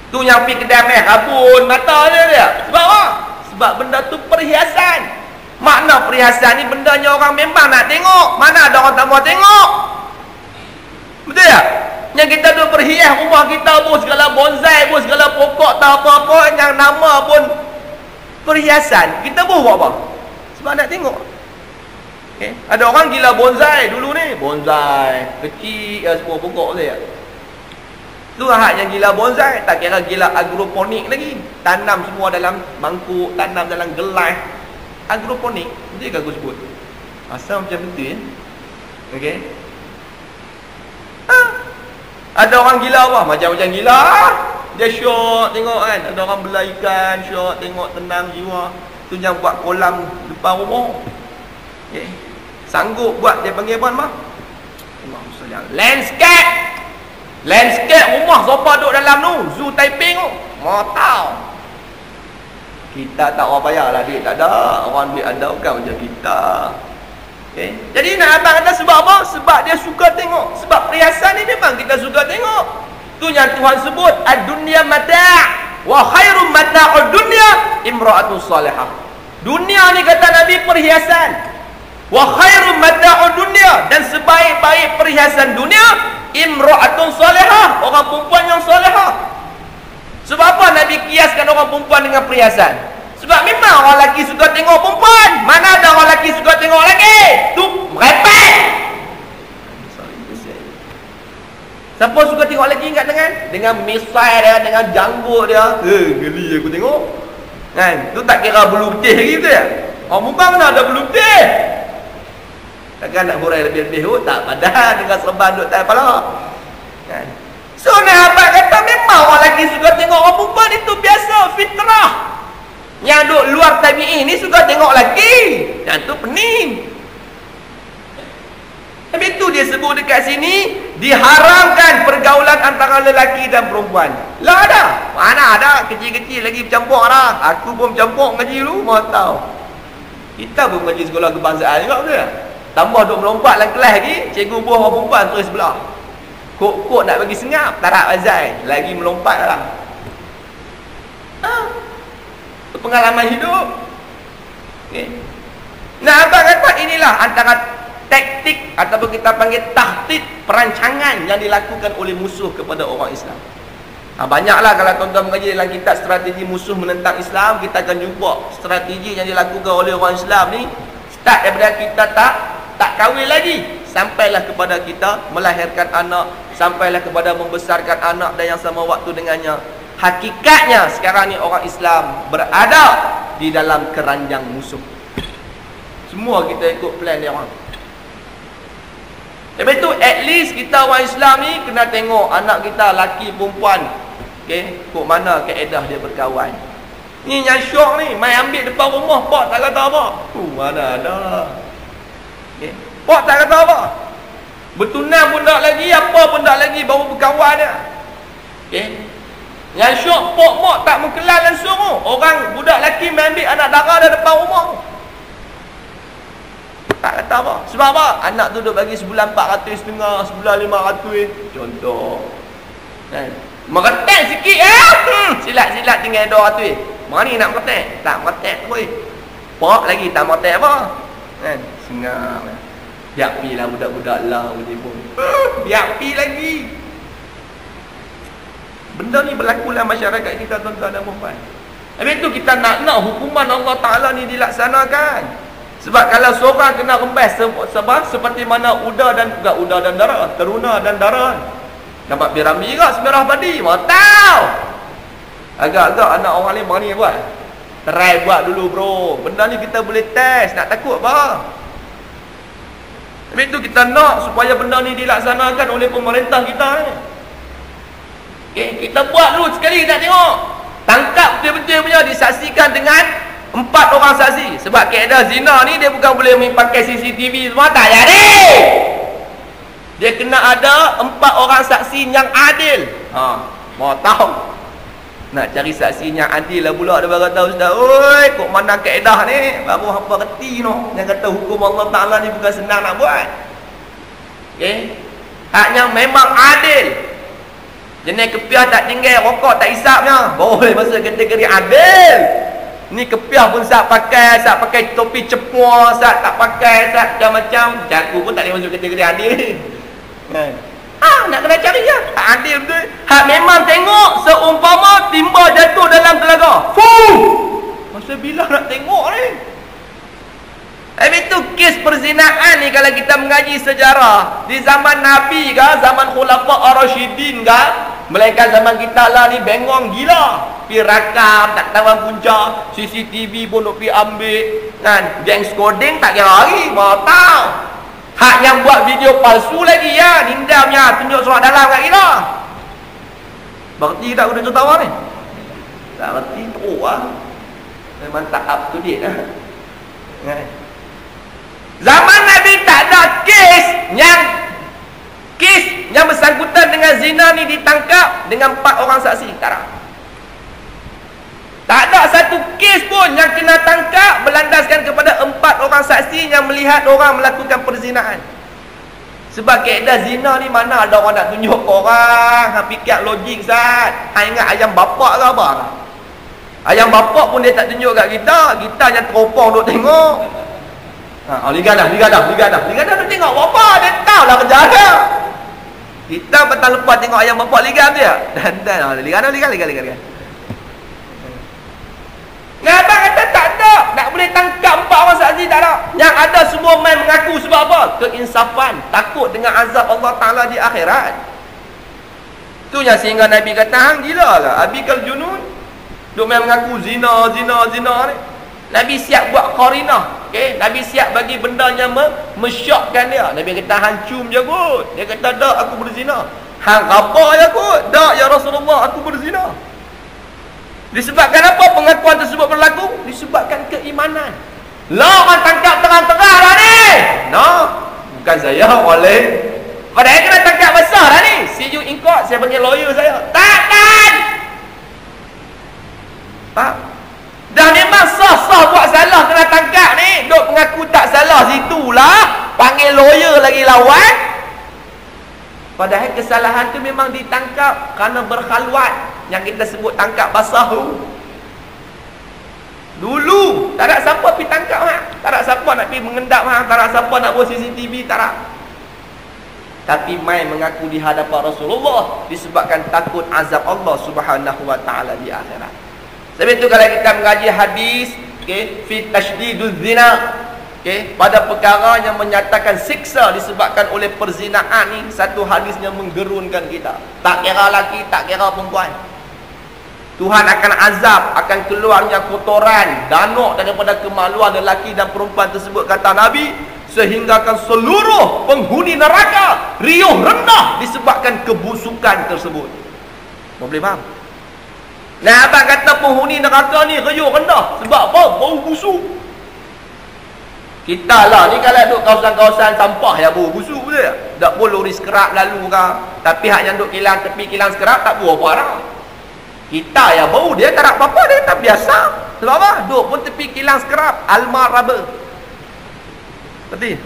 Tu yang pergi kedai meh rabun mata dia. Sebab apa? Sebab benda tu perhiasan. Makna perhiasan ni benda yang orang memang nak tengok. Mana ada orang tak mau tengok? Betul tak? Yang kita tu perhias rumah kita pun segala bonsai pun segala pokok tak apa-apa yang nama pun perhiasan. Kita pun buat apa? Sebab nak tengok. Okay? Ada orang gila bonsai dulu ni. Bonsai kecil semua pokok saya. Tu hak yang gila bonsai, tak kira gila agroponik lagi. Tanam semua dalam mangkuk, tanam dalam gelas. Agroponik, betul ke aku sebut? Asal macam betul ya? Okey. Ada orang gila apa? Macam-macam gila. Dia syok tengok kan. Ada orang belah ikan, syok tengok, tenang jiwa. Tu yang buat kolam depan rumah. Okay. Sanggup buat, dia panggil apa nama? Landscape. Landscape rumah siapa duduk dalam tu? Zoo Taiping tu. Mau tahu. Kita tak orang payah lah, duit tak ada. Orang duit ada bukan macam kita. Okay. Jadi nak abang kata sebab apa? Sebab dia suka tengok. Sebab perhiasan ni memang kita suka tengok. Tu yang Tuhan sebut, ad-dunya mata' wa khairum mata'ud dunya imra'atun salihah. Dunia ni kata Nabi perhiasan. Wa khairum mata'ud dunya, dan sebaik-baik perhiasan dunia imra'atun salihah, orang perempuan yang salihah. Sebab apa Nabi kiaskan orang perempuan dengan perhiasan? Sebab memang orang lelaki suka tengok perempuan. Mana ada orang lelaki suka tengok lelaki? Tu merepek. Siapa suka tengok lelaki ingat dengan misai dia, dengan janggut dia. Geli aku tengok. Kan? Tu tak kira bulu putih lagi tu ya. Orang perempuan mana ada bulu putih? Takkan nak hurai lebih-lebih tu tak padan dengan serban duk tak kepala. Kan? So nak abang kata memang orang lelaki suka tengok orang perempuan, itu biasa, fitrah. Yang duk luar tabi'in ni suka tengok lelaki. Yang tu pening. Tapi itu dia sebut dekat sini, diharamkan pergaulan antara lelaki dan perempuan. Lah ada. Mana ada, kecil-kecil lagi bercampur dah. Aku pun bercampur ngaji dulu, mau tahu. Kita pun ngaji sekolah kebangsaan juga betul tak? Tambah duk melompat dalam kelas lagi, cikgu buah orang perempuan terus sebelah. Kok-kok nak bagi senyap, tarak azai, lagi melompat lah. Pengalaman hidup. Okay. Nah, abang kata inilah antara taktik ataupun kita panggil taktik, perancangan yang dilakukan oleh musuh kepada orang Islam. Banyaklah kalau tuan-tuan mengaji dalam kitab strategi musuh menentang Islam, kita akan jumpa strategi yang dilakukan oleh orang Islam ni. Start daripada kita tak kahwin lagi, sampailah kepada kita melahirkan anak, sampailah kepada membesarkan anak dan yang sama waktu dengannya. Hakikatnya sekarang ni orang Islam berada di dalam keranjang musuh. Semua kita ikut plan dia orang. Sebab itu at least kita orang Islam ni kena tengok anak kita laki perempuan. Okey, kok mana kaedah dia berkawan. Ni yang syok ni, mai ambil depan rumah pak tak kata apa. Mana ada. Okey, pak tak kata apa. Bertunang pun tak lagi, apa pun tak lagi, baru berkawan dia. Okey. Yang syok pok-pok tak mengkelal langsung tu. Orang budak lelaki mai ambil anak dara dah depan rumah. Tak kata apa. Sebab apa? Anak tu duk bagi sebulan 400.5, sebulan 500. Contoh. Kan? Meretek sikit silat-silat tinggal 200. Mana ni nak meretek? Tak meretek pun. Pak lagi tak meretek apa? Kan? Sengap. Biar pi lah budak-budak lah pun. Biar pi lagi. Benda ni berlaku dalam masyarakat kita, tuan-tuan dan puan. Habis tu kita nak hukuman Allah Ta'ala ni dilaksanakan. Sebab kalau seorang kena rembas seperti mana udar dan darah, teruna dan darah. Dapat birambi ke semerah padi? Mau tahu. Agak-agak anak orang lain berani buat. Try buat dulu bro. Benda ni kita boleh test. Nak takut apa? Habis tu kita nak supaya benda ni dilaksanakan oleh pemerintah kita ni. Okay, kita buat dulu sekali nak tengok. Tangkap betul-betul punya, disaksikan dengan 4 orang saksi. Sebab kaedah zina ni dia bukan boleh pakai CCTV semua, tak jadi. Dia kena ada 4 orang saksi yang adil. Mau tahu. Nak cari saksi yang adil lah pula. Dia baru tahu ustaz, oi, kok mana kaedah ni? Baru hampa reti no. Yang kata hukum Allah Ta'ala ni bukan senang nak buat. Okay. Hak yang memang adil. Jenis kepiah tak tinggal, rokok tak hisapnya, boleh masuk kategori adil. Ni kepiah pun sat pakai topi cepua, sat tak pakai, sat macam-macam. Aku pun tak boleh masuk kategori adil. Kan? Nak kena cari je. Tak adil betul. Hak memang tengok seumpama timba jatuh dalam telaga. Masa bila nak tengok ni? Habis tu kes perzinaan ni kalau kita mengaji sejarah di zaman Nabi ke, zaman Khulafa Ar-Rasyidin ke, melainkan zaman kita lah ni bengong gila. Pi rakam tak tahu punca, CCTV pun nak pi ambil kan, geng skoding tak kira lagi, mau tahu. Hak yang buat video palsu lagi ya, dindamnya tunjuk surat dalam kat kita. Berarti tak guna cerita awal ni? Tak berarti teruk lah. Memang tak up to date lah. Zaman Nabi tak ada kes yang bersangkutan dengan zina ni ditangkap dengan 4 orang saksi. Tak ada. Tak ada satu kes pun yang kena tangkap berlandaskan kepada 4 orang saksi yang melihat orang melakukan perzinaan. Sebab kaedah zina ni mana ada orang nak tunjuk orang. Hang fikir logik Zat. Hang ingat ayam bapak ke apa? Ayam bapak pun dia tak tunjuk kat kita. Kita yang teropong duk tengok. Liga dah duk tengok apa? Dia tahu lah kerja dia. Kita petang lepas tengok ayam bapak liga dia. Dan liga. Ngabang kata tak ada. Tak boleh tangkap 4 orang saksi, tak ada. Yang ada semua main mengaku sebab apa? Keinsafan. Takut dengan azab Allah Ta'ala di akhirat. Tu yang sehingga Nabi kata, hang gila lah. Abikal junun. Duk main mengaku zina ni. Nabi siap buat qarinah. Okay? Nabi siap bagi benda yang mensyokkan dia. Nabi kata, hang cium je kot. Dia kata, tak, aku berzina. Hang apa je kot? Tak, ya Rasulullah, aku berzina. Disebabkan apa pengakuan tersebut berlaku? Disebabkan keimanan. Lah orang tangkap terang-terang dah ni. No, bukan saya oleh. Padahal kena tangkap besar dah ni. See you in court, saya panggil lawyer saya. Takkan. Tak. Dah memang sah-sah buat salah kena tangkap ni. Duk mengaku tak salah situlah. Panggil lawyer lagi lawan. Padahal kesalahan tu memang ditangkap kerana berkhalwat. Yang kita sebut tangkap basah tu. Dulu tak ada siapa pergi tangkap hang. Tak ada siapa nak pergi mengendap hang. Tak ada siapa nak buat CCTV. Tak ada. Tapi main mengaku di hadapan Rasulullah disebabkan takut azab Allah Subhanahu wa ta'ala di akhirat. Sebab itu kalau kita mengaji hadis, okay, fi tasydiduz zina, okay, pada perkara yang menyatakan siksa disebabkan oleh perzinaan ni, satu hadis yang menggerunkan kita. Tak kira lelaki, tak kira perempuan. Tuhan akan azab, akan keluarnya kotoran, danuk daripada kemaluan lelaki dan perempuan tersebut, kata Nabi, sehinggakan seluruh penghuni neraka riuh rendah disebabkan kebusukan tersebut. Boleh faham? Nah, abang kata penghuni neraka ni riuh rendah sebab apa? Bau busuk. Kita lah ni kalau duduk kawasan-kawasan sampah ya bau busuk betul tak? Tak boleh lori skerap lalu ke. Tapi hak yang duduk kilang tepi kilang skerap tak bau apa dah. Kita ya bau, dia tak ada apa-apa, dia tak biasa. Sebab apa? Duduk pun tepi kilang skerap, almar rubber. Betul?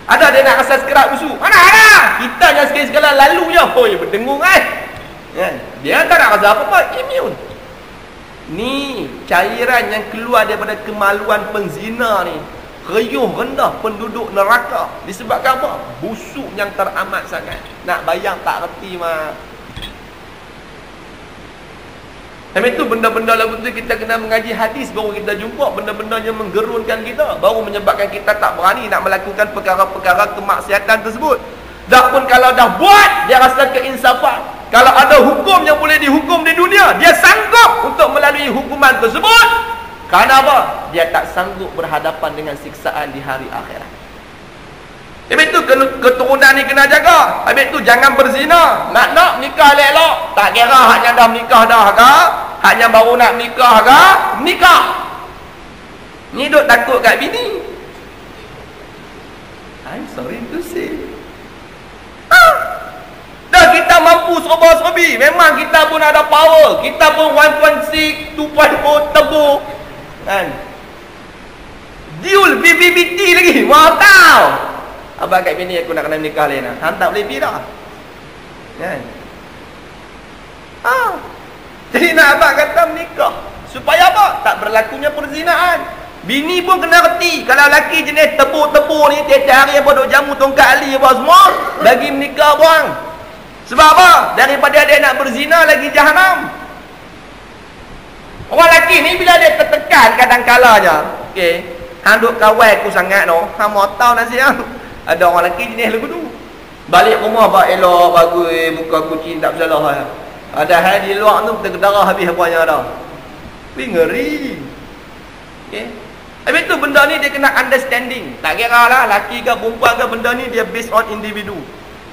Ada dia nak rasa skerap busuk. Mana ada? Kita yang sekali-sekala lalu je. Oh ya berdengung dia tak nak rasa apa-apa, imun. Ni cairan yang keluar daripada kemaluan penzina ni riuh rendah penduduk neraka. Disebabkan apa? Busuk yang teramat sangat. Nak bayang tak reti mah. Sebab itu benda-benda lagu tu kita kena mengaji hadis baru kita jumpa benda-benda yang menggerunkan kita, baru menyebabkan kita tak berani nak melakukan perkara-perkara kemaksiatan tersebut. Dah pun kalau dah buat, dia rasa keinsafan. Kalau ada hukum yang boleh dihukum di dunia, dia sanggup untuk melalui hukuman tersebut. Kerana apa? Dia tak sanggup berhadapan dengan siksaan di hari akhirat. Habis itu keturunan ni kena jaga. Habis itu jangan berzina. Nak nikah elok. Tak kira hak yang dah menikah dah ke, hak yang baru nak nikah ke, nikah. Ni duk takut kat bini. I'm sorry to say. Dah kita mampu serba-serbi. Memang kita pun ada power. Kita pun 1.6, 2.0 turbo. Kan? Dual BBBT lagi. Wah tahu. Abang kat bini aku nak kena nikah lain lah. Han tak boleh pergi dah. Kan? Jadi nak abang kata menikah. Supaya apa? Tak berlakunya perzinaan. Bini pun kena reti. Kalau lelaki jenis tepuk-tepuk ni, tiap-tiap hari apa duk jamu tongkat ali apa semua, bagi menikah buang. Sebab apa? Daripada dia nak berzina lagi jahanam. Orang lelaki ni bila dia tertekan kadang-kala je. Okey. Han duk kawal aku sangat no. Han mau tahu nasi hang. Ada orang lelaki jenis lagu tu. Balik rumah bak elok, bagus, muka kucing tak bersalah. Ada hal di luar tu terdarah habis apa yang ada. Tapi ngeri. Okey. Habis tu benda ni dia kena understanding. Tak kira lah laki ke perempuan ke, benda ni dia based on individu.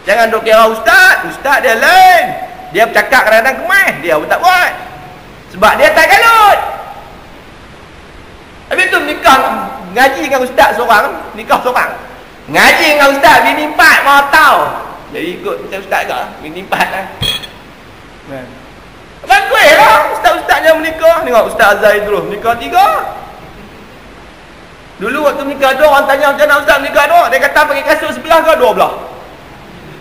Jangan duk kira ustaz dia lain. Dia bercakap kadang-kadang kemas, dia pun tak buat. Sebab dia tak kalut. Habis tu nikah, ngaji dengan ustaz seorang, nikah seorang. Ngaji dengan ustaz, bini 4 mau tahu. Jadi ikut macam ustaz ke, bini 4 lah. Bagus lah ustaz-ustaz yang menikah. Tengok Ustaz Azhar Idrus nikah 3. Dulu waktu nikah 2, orang tanya macam mana ustaz nikah 2, dia kata pakai kasut sebelah ke 2 belah.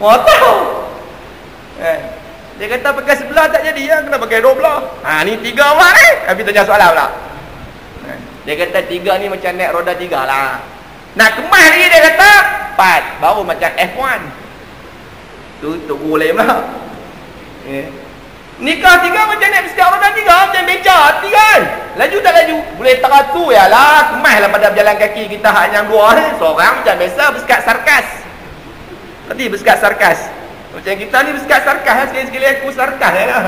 Orang tahu. Dia kata pakai sebelah tak jadi ya, kena pakai 2 belah. Ni 3 orang ni. Habis tanya soalan pula. Dia kata 3 ni macam naik roda 3 lah. Nak kemas lagi dia kata 4, baru macam F1. Tu boleh pula. Nikah 3 macam naik bisiklet roda 3, macam beca hati kan. Laju tak laju, boleh teratur ya lah. Kemas lah pada berjalan kaki kita hak yang 2 ni. Seorang macam biasa bisiklet sarkas. Nanti bisiklet sarkas. Macam kita ni bisiklet sarkas lah. Sekali-sekali aku sarkas lah.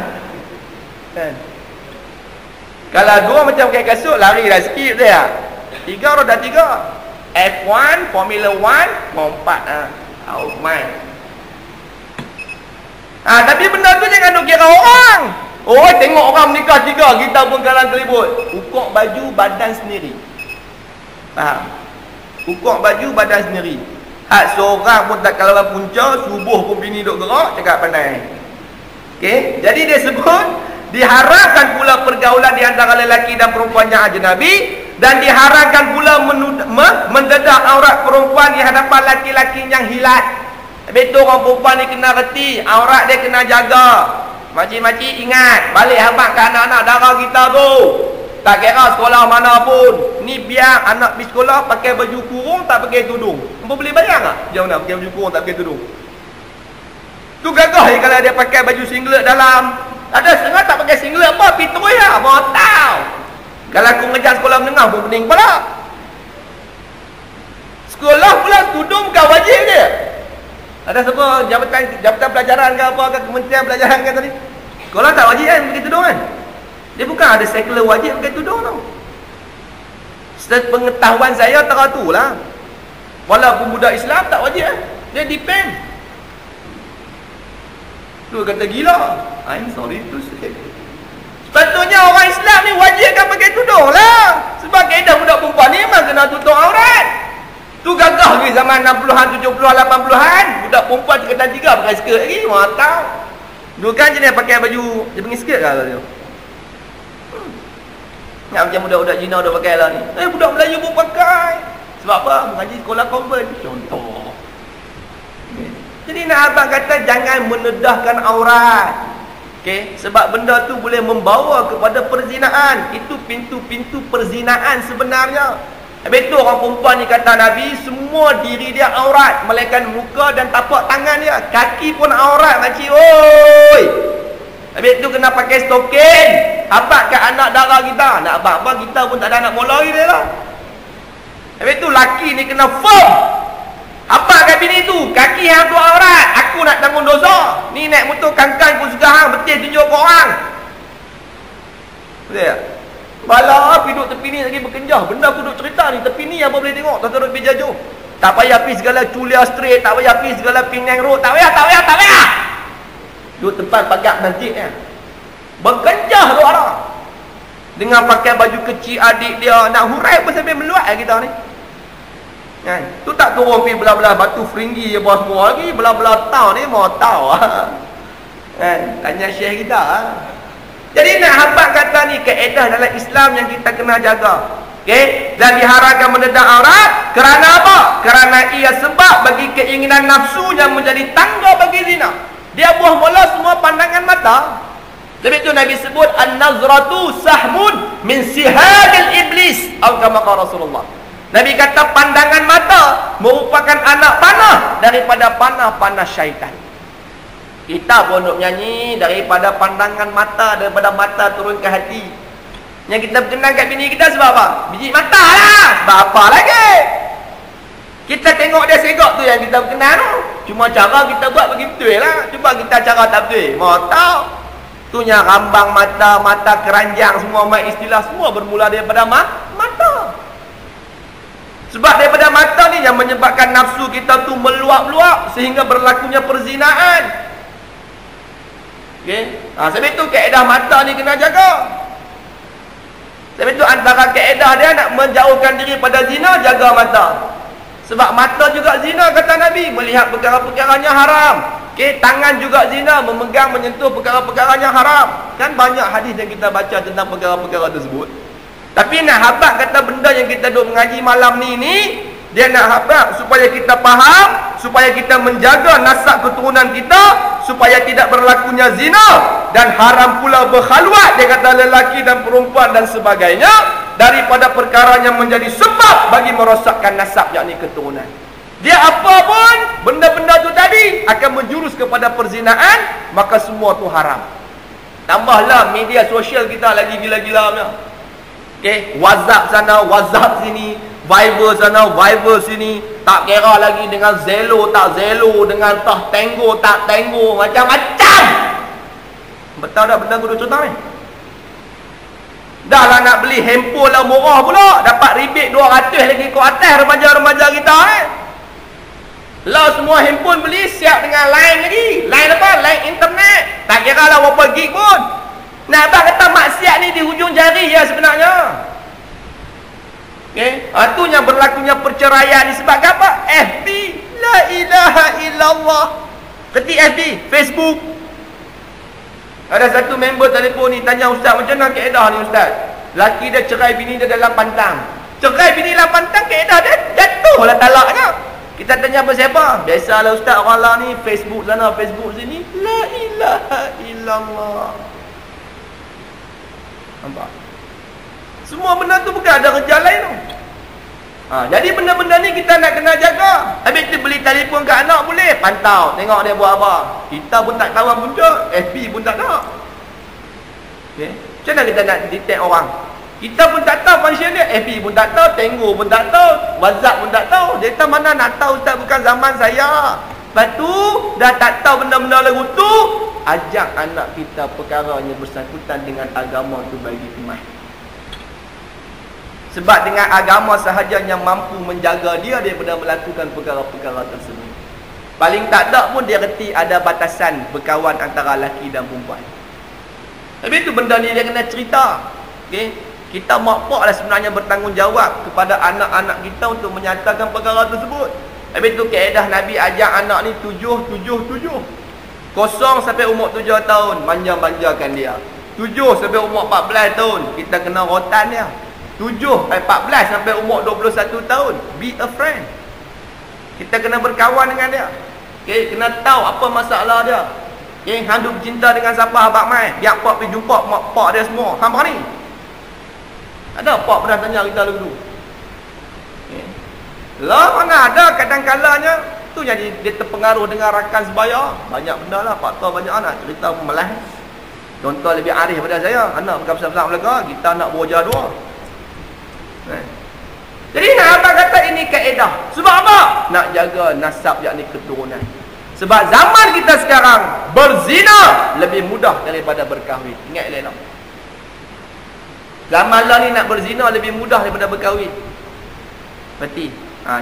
Kalau 2 macam pakai kasut, lari dah sikit dia. 3 roda 3. F1, Formula 1, mau 4 lah. Oh my. Tapi benda tu jangan duk kira orang. Oh, tengok orang menikah 3, kita pun kalang kelibut. Ukur baju badan sendiri. Faham? Ukur baju badan sendiri. Hak seorang pun tak kalah punca, subuh pun bini duk gerak, cakap pandai. Okey, jadi dia sebut diharamkan pula pergaulan di antara lelaki dan perempuan yang ajnabi, dan diharamkan pula mendedah aurat perempuan di hadapan laki-laki yang hilat. Betul orang perempuan ni kena reti, aurat dia kena jaga. Makcik-makcik ingat, balik habaq ke anak-anak dara kita tu. Tak kira sekolah mana pun. Ni biar anak pergi sekolah pakai baju kurung, tak pakai tudung. Apa boleh bayang tak? Dia nak pakai baju kurung, tak pakai tudung. Tu gagah je kalau dia pakai baju singlet dalam. Ada setengah tak pakai singlet apa, pergi terus lah. Mau tahu. Kalau aku mengejar sekolah menengah pun pening pula. Sekolah pula tudung bukan wajib dia. Ada siapa jabatan pelajaran ke apa ke, kementerian pelajaran ke tadi? Sekolah tak wajib kan pakai tudung kan? Dia bukan ada sekular wajib pakai tudung tau. Sepengetahuan saya teratulah. Walaupun budak Islam tak wajib kan? Dia depend. Tu kata gila. I'm sorry to say. Sepatutnya orang Islam ni wajibkan pakai tudung lah. Sebab kaedah budak perempuan ni memang kena tutup aurat. Tu gagah lagi zaman 60-an, 70-an, 80-an. Budak perempuan tingkatan 3 pakai skirt lagi. Wah tahu. Dulu kan jenis pakai baju, dia panggil skirt lah dia. Macam budak-budak Cina dah pakai lah ni. Budak Melayu pun pakai. Sebab apa? Mengaji sekolah konvent. Contoh. Jadi nak abang kata jangan menedahkan aurat. Okay? Sebab benda tu boleh membawa kepada perzinaan. Itu pintu-pintu perzinaan sebenarnya. Habis tu orang perempuan ni kata Nabi, semua diri dia aurat, melainkan muka dan tapak tangan dia. Kaki pun aurat makcik. Oi. Habis tu kena pakai stokin. Abang kat anak dara kita. Nak abang apa, kita pun tak ada anak bola dia lah. Habis tu laki ni kena firm. Abang kat bini tu, kaki hang tu aurat, aku nak tanggung dosa. Ni naik motor kangkang pun sudah hang betul tunjuk ke orang. Betul tak? Bala api duduk tepi ni lagi berkenjah. Benda aku duduk cerita ni, tepi ni apa boleh tengok. Tak duduk pergi jauh. Tak payah pergi segala Culia Street, tak payah pergi segala Penang Road, tak payah. Duduk tempat pagar masjid ni. Berkenjah tu orang. Dengan pakai baju kecil adik dia, nak hurai pun sampai meluat kita ni. Kan? Tu tak turun pergi belah-belah batu Feringgi je bawah semua lagi. Belah-belah town ni mau tahu. Kan? Tanya syekh kita. Jadi nak habaq kata ni kaedah dalam Islam yang kita kena jaga. Okey, dan diharamkan mendedah aurat kerana apa? Kerana ia sebab bagi keinginan nafsu yang menjadi tangga bagi zina. Dia buah mula semua pandangan mata. Sebab itu Nabi sebut an-nazratu sahmun min sihadil iblis atau kama qala Rasulullah. Nabi kata pandangan mata merupakan anak panah daripada panah-panah syaitan. Kita pun duk menyanyi daripada pandangan mata, daripada mata turun ke hati. Yang kita berkenan kat bini kita sebab apa? Biji mata lah. Sebab apa lagi? Kita tengok dia segak tu yang kita berkenan tu. Cuma cara kita buat bagi betul lah. Cuba kita cara tak betul. Mau tahu? Tu yang rambang mata, mata keranjang, semua istilah semua bermula daripada mata. Sebab daripada mata ni yang menyebabkan nafsu kita tu meluap-luap sehingga berlakunya perzinaan. Okey. Sebab itu kaedah mata ni kena jaga. Sebab itu antara kaedah dia nak menjauhkan diri pada zina, jaga mata. Sebab mata juga zina, kata Nabi, melihat perkara-perkaranya haram. Okey, tangan juga zina, memegang, menyentuh perkara-perkaranya haram. Kan banyak hadis yang kita baca tentang perkara-perkara tersebut. Tapi nak habaq kata benda yang kita duk mengaji malam ni dia nak habaq supaya kita faham, supaya kita menjaga nasab keturunan kita, supaya tidak berlakunya zina dan haram pula berkhalwat, dia kata, lelaki dan perempuan dan sebagainya, daripada perkara yang menjadi sebab bagi merosakkan nasab, yakni keturunan. Dia apa pun benda-benda tu tadi akan menjurus kepada perzinaan, maka semua tu haram. Tambahlah media sosial kita lagi gila-gilanya. Okay, WhatsApp sana, WhatsApp sini, Viber sana, Viber sini. Tak kira lagi dengan Zelo, tak Zelo, dengan tah Tango, tak Tango, macam-macam. Betul tak benda aku dah contoh ni? Dah lah nak beli handphone lah murah pula, dapat rebate 200 lagi ke atas remaja-remaja kita Lah semua handphone beli siap dengan line lagi. Line apa? Line internet. Tak kira lah berapa gig pun. Nak abang kata maksiat ni di hujung jari ya sebenarnya. Okay? Itu yang berlakunya perceraian disebabkan apa? FB. La ilaha illallah. Ketik FB, Facebook. Ada satu member telefon ni tanya ustaz, macam mana kaedah ni ustaz? Laki dia cerai bini dia dalam pantang. Cerai bini dalam pantang, kaedah dia jatuh lah talaknya. Kita tanya apa siapa? Biasalah ustaz, orang lah ni Facebook sana, Facebook sini. La ilaha illallah. Nampak? Semua benda tu bukan ada kerja lain tu. Jadi benda-benda ni kita nak kena jaga. Habis tu beli telefon kat anak boleh, pantau, tengok dia buat apa. Kita pun tak kawan pun tak, FB pun tak tahu. Okay? Macam mana kita nak detect orang? Kita pun tak tahu function dia, FB pun tak tahu, Tango pun tak tahu, WhatsApp pun tak tahu. Dia mana nak tahu ustaz, bukan zaman saya. Lepas tu dah tak tahu benda-benda lagu tu, ajak anak kita perkara yang bersangkutan dengan agama tu bagi khidmat. Sebab dengan agama sahaja yang mampu menjaga dia daripada melakukan perkara-perkara tersebut. Paling tak ada pun dia reti ada batasan berkawan antara lelaki dan perempuan. Tapi itu benda ni dia kena cerita. Okay? Kita mak pak lah sebenarnya bertanggungjawab kepada anak-anak kita untuk menyatakan perkara tersebut. Habis itu kaedah Nabi ajak anak ni 7-7-7. 0 sampai umur 7 tahun, manja-manjakan dia. 7 sampai umur 14 tahun, kita kena rotan dia. 14 sampai umur 21 tahun, be a friend. Kita kena berkawan dengan dia. Okay, kena tahu apa masalah dia. Okay, hang duk cinta dengan siapa abang mai, biar pak pergi jumpa mak pak dia semua. Hang berani? Ada pak pernah tanya kita dulu. Okay. Lah mana ada kadang-kalanya tu yang dia terpengaruh dengan rakan sebaya. Banyak benda lah, faktor banyak nak cerita melah. Contoh lebih arif pada saya, anak besar-besar belaka, kita nak beroja dua. Jadi nak abang kata ini kaedah. Sebab apa? Nak jaga nasab, yakni keturunan. Sebab zaman kita sekarang berzina lebih mudah daripada berkahwin. Ingat elok. Zaman lah ni nak berzina lebih mudah daripada berkahwin. Berarti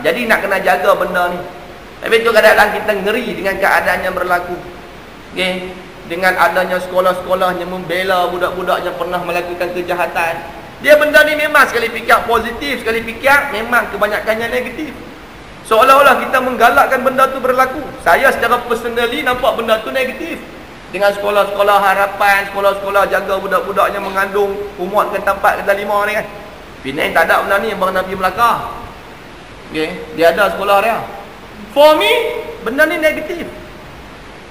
jadi nak kena jaga benda ni. Tapi tu kadang-kadang kita ngeri dengan keadaan yang berlaku. Okay? Dengan adanya sekolah-sekolah yang membela budak-budak yang pernah melakukan kejahatan. Dia benda ni memang sekali fikir positif, sekali fikir memang kebanyakannya negatif. Seolah-olah kita menggalakkan benda tu berlaku. Saya secara personally nampak benda tu negatif. Dengan sekolah-sekolah harapan, sekolah-sekolah jaga budak-budak yang mengandung umur kata 4 kata 5 ni kan. Penang tak ada benda ni yang Abang Nabi Melaka. Okay? Dia ada sekolah dia. For me, benda ni negatif.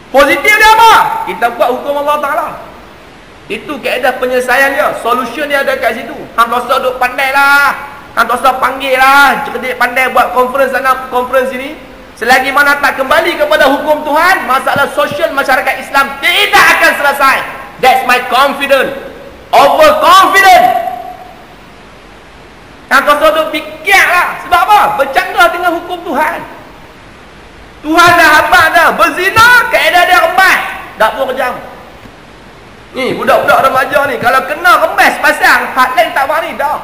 Positif dia apa? Kita buat hukum Allah Ta'ala. Itu kaedah penyelesaian dia. Solution dia ada kat situ. Hang tak usah duk pandai lah. Hang tak usah panggil lah. Cerdik pandai buat conference sana, conference sini. Selagi mana tak kembali kepada hukum Tuhan, masalah sosial masyarakat Islam tidak akan selesai. That's my confidence. Overconfident. Hang tak usah duk fikir lah. Sebab apa? Bercanggah dengan hukum Tuhan. Tuhan dah habaq dah. Berzina, kaedah dia rembas. Tak pun kejam. Ni budak-budak remaja ni kalau kena rembas pasang, hak lain tak berani dah.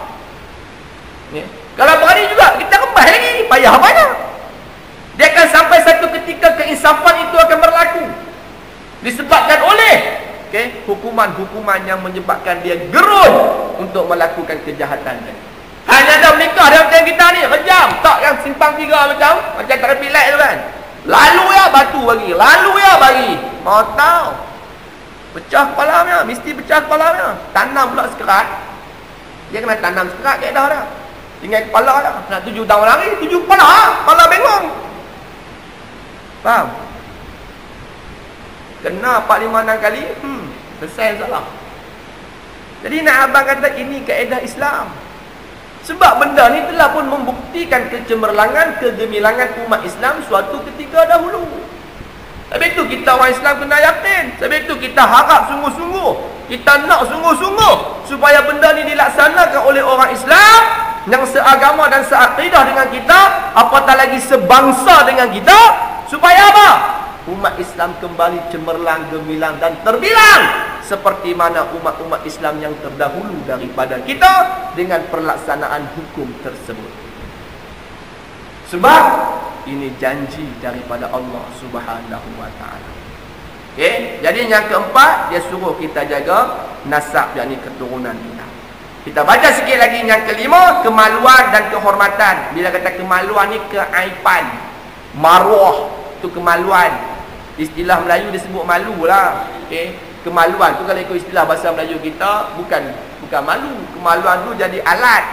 Ni. Kalau berani juga, kita kembali lagi. Payah banyak. Dia akan sampai satu ketika keinsafan itu akan berlaku. Disebabkan oleh hukuman-hukuman yang menyebabkan dia gerun untuk melakukan kejahatan. Hanya ada menikah dalam macam kita ni, kejam. Tak yang simpang tiga macam traffic light tu kan. Lalu ya batu bagi, lalu ya bagi. Mau tahu. Pecah kepalanya, mesti pecah kepalanya. Tanam pula sekerat. Dia kena tanam sekerat kaedah dah. Tinggal kepala dah. Nak tuju tahun lari, tuju kepala. Kepala bengong. Faham? Kena 4-5-6 kali, selesai salah. Jadi nak abang kata ini kaedah Islam. Sebab benda ni telah pun membuktikan kecemerlangan, kegemilangan umat Islam suatu ketika dahulu. Sebab itu kita orang Islam kena yakin. Sebab itu kita harap sungguh-sungguh. Kita nak sungguh-sungguh supaya benda ni dilaksanakan oleh orang Islam yang seagama dan seakidah dengan kita, apatah lagi sebangsa dengan kita, supaya apa? Umat Islam kembali cemerlang, gemilang dan terbilang seperti mana umat-umat Islam yang terdahulu daripada kita dengan pelaksanaan hukum tersebut. Sebab ini janji daripada Allah Subhanahu wa taala. Okey, jadi yang keempat, dia suruh kita jaga nasab, yakni keturunan kita. Kita baca sikit lagi yang kelima, kemaluan dan kehormatan. Bila kata kemaluan ni keaiban, maruah tu kemaluan. Istilah Melayu disebut malu lah. Kemaluan tu kalau ikut istilah bahasa Melayu kita, bukan malu. Kemaluan tu jadi alat.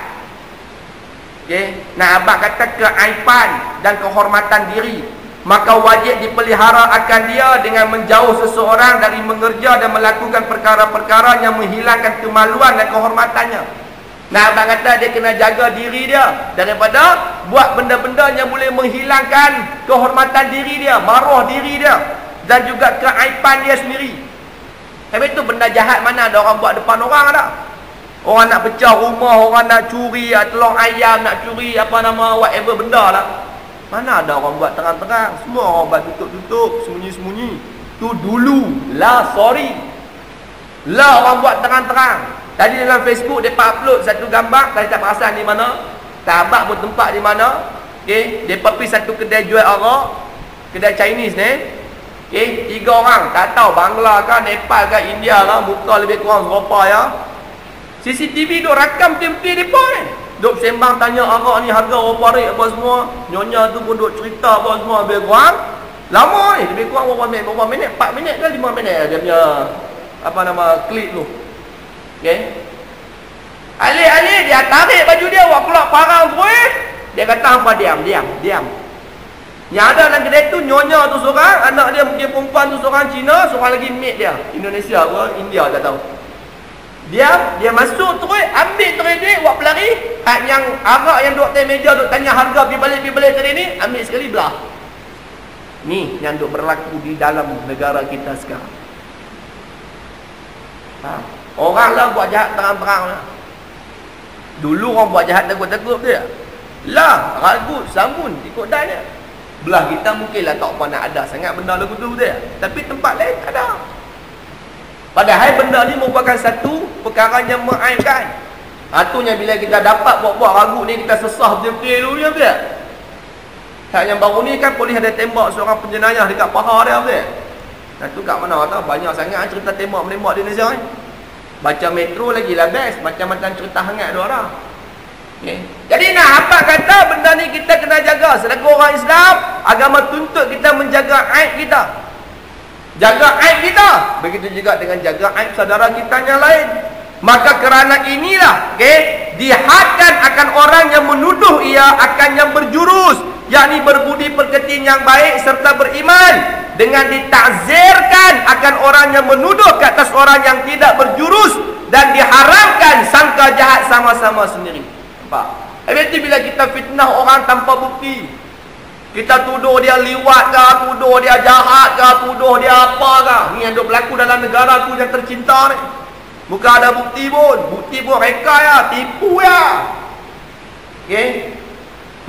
Nah, abang kata keaiban dan kehormatan diri, maka wajib dipelihara akan dia dengan menjauh seseorang dari mengerja dan melakukan perkara-perkara yang menghilangkan kemaluan dan kehormatannya. Nah, abang kata dia kena jaga diri dia daripada buat benda-benda yang boleh menghilangkan kehormatan diri dia, maruah diri dia, dan juga keaiban dia sendiri. Tapi itu benda jahat mana ada orang buat depan orang ada. Orang nak pecah rumah, orang nak curi telur ayam, nak curi whatever benda lah. Mana ada orang buat terang-terang. Semua orang buat tutup-tutup, sembunyi-sembunyi. Tu dulu lah, sorry. Lah orang buat terang-terang. Tadi dalam Facebook dia upload satu gambar, saya tak perasan di mana. Tabak pun tempat di mana. Dia pergi satu kedai jual arak, kedai Chinese ni. 3 orang, tak tahu Bangla ke, Nepal ke, India ke, muka lebih kurang serupa ya. CCTV duk rakam tim-tim depa ni. Duk sembang tanya arak ni harga berapa ringgit apa semua. Nyonya tu pun duk cerita apa semua lebih kurang. Lama ni, lebih kurang berapa minit, 4 minit ke 5 minit dia punya klip tu. Alih-alih dia tarik baju dia, buat keluar parang terus. Dia kata apa, diam. Yang ada dalam kedai tu nyonya tu seorang, anak dia mungkin perempuan tu seorang Cina, seorang lagi mate dia Indonesia ke India tak tahu. Dia masuk terus, ambil terus duit, buat pelari. Yang arak yang duduk atas meja, duduk tanya harga pergi balik tadi ni, ambil sekali belah. Ni yang duk berlaku di dalam negara kita sekarang. Orang lah buat jahat terang-terang lah. Dulu orang buat jahat takut-takut dia. Lah, ragut, sambun, ikut dah dia. Belah kita mungkinlah tak pernah ada sangat benda lagu tu dia. Tapi tempat lain tak ada. Padahal benda ni merupakan satu perkara yang mengaibkan. Atunya bila kita dapat buat-buat ragut ni, kita sesah betul-betul dulu dia betul. Tak yang baru ni kan polis ada tembak seorang penjenayah dekat paha dia betul. Nah tu kat mana tahu, banyak sangat cerita tembak-menembak di Indonesia ni. Baca Metro lagi lah best, macam-macam cerita hangat dia orang. Jadi nak apa kata benda ni kita kena jaga. Selaku orang Islam, agama tuntut kita menjaga aib kita. Jaga aib kita. Begitu juga dengan jaga aib saudara kita yang lain. Maka kerana inilah dihadkan akan orang yang menuduh ia akan yang berjurus, yakni berbudi pekerti yang baik serta beriman, dengan ditakzirkan akan orang yang menuduh ke atas orang yang tidak berjurus, dan diharamkan sangka jahat sama-sama sendiri. Nampak? Habis tu bila kita fitnah orang tanpa bukti, kita tuduh dia liwat ke, tuduh dia jahat ke, tuduh dia apa ke, ni yang duk berlaku dalam negara aku yang tercinta ni. Bukan ada bukti pun reka ya, tipu ya.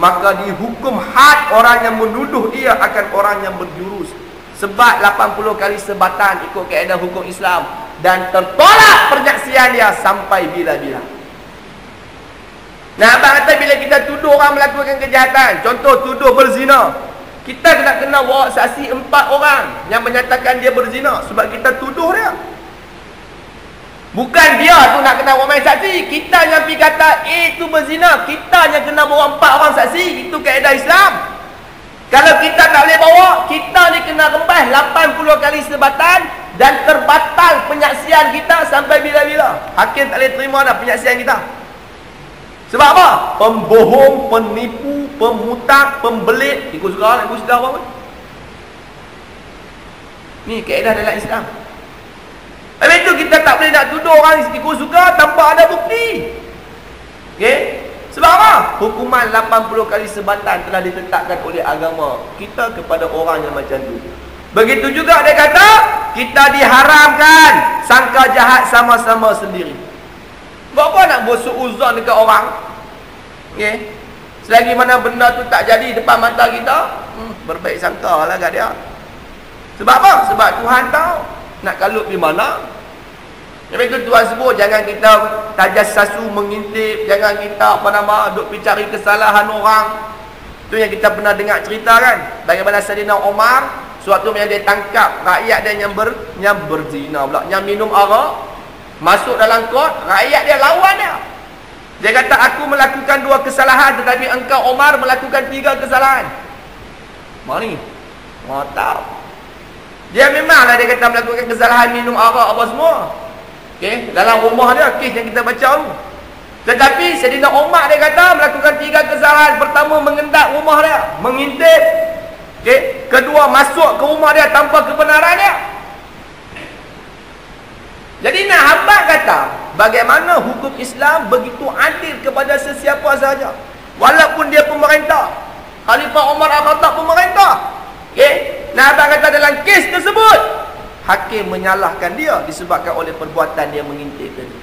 Maka dihukum had orang yang menuduh dia akan orang yang berjurus. Sebab 80 kali sebatan ikut kaedah hukum Islam, dan tertolak penyaksian dia sampai bila-bila. Nah, abang kata bila kita tuduh orang melakukan kejahatan, contoh tuduh berzina, kita nak kena bawa saksi 4 orang yang menyatakan dia berzina sebab kita tuduh dia. Bukan dia tu nak kena bawa main saksi, kita yang pergi kata tu berzina, kita yang kena bawa 4 orang saksi. Itu kaedah Islam. Kalau kita tak boleh bawa, kita ni kena rembas 80 kali sebatan dan terbatal penyaksian kita sampai bila-bila. Hakim tak boleh terima dah penyaksian kita. Sebab apa? Pembohong, penipu, pemutang, pembelit. Ikut suka nak ikut suka apa pun. Ni kaedah dalam Islam. Habis itu kita tak boleh nak tuduh orang ikut suka tanpa ada bukti. Okey? Sebab apa? Hukuman 80 kali sebatan telah ditetapkan oleh agama kita kepada orang yang macam tu. Begitu juga dia kata, kita diharamkan sangka jahat sama-sama sendiri. Buat apa nak bersuuzon dekat orang? Okay. Selagi mana benda tu tak jadi depan mata kita, berbaik sangka lah kat dia. Sebab apa? Sebab Tuhan tahu nak kalut di mana. Jadi itu Tuhan sebut, jangan kita tajassasu mengintip, jangan kita duk pergi cari kesalahan orang. Itu yang kita pernah dengar cerita kan, bagaimana Saidina Umar suatu yang dia tangkap rakyat dia yang berzina pula, yang minum arak. Masuk dalam kot, rakyat dia lawan dia. Dia kata, aku melakukan 2 kesalahan, tetapi engkau Omar melakukan 3 kesalahan. Mana ni? Tahu. Dia memanglah dia kata melakukan kesalahan minum arak apa semua. Okay? Dalam rumah dia, kes yang kita baca tu. Tetapi Saidina Umar dia kata melakukan 3 kesalahan. Pertama, mengendap rumah dia, mengintip. Okay? Kedua, masuk ke rumah dia tanpa kebenaran dia. Jadi nak hamba kata, bagaimana hukum Islam begitu adil kepada sesiapa sahaja, walaupun dia pemerintah. Khalifah Umar Al-Khattab pemerintah. Okay? Nak hamba kata dalam kes tersebut, hakim menyalahkan dia disebabkan oleh perbuatan dia mengintip tadi.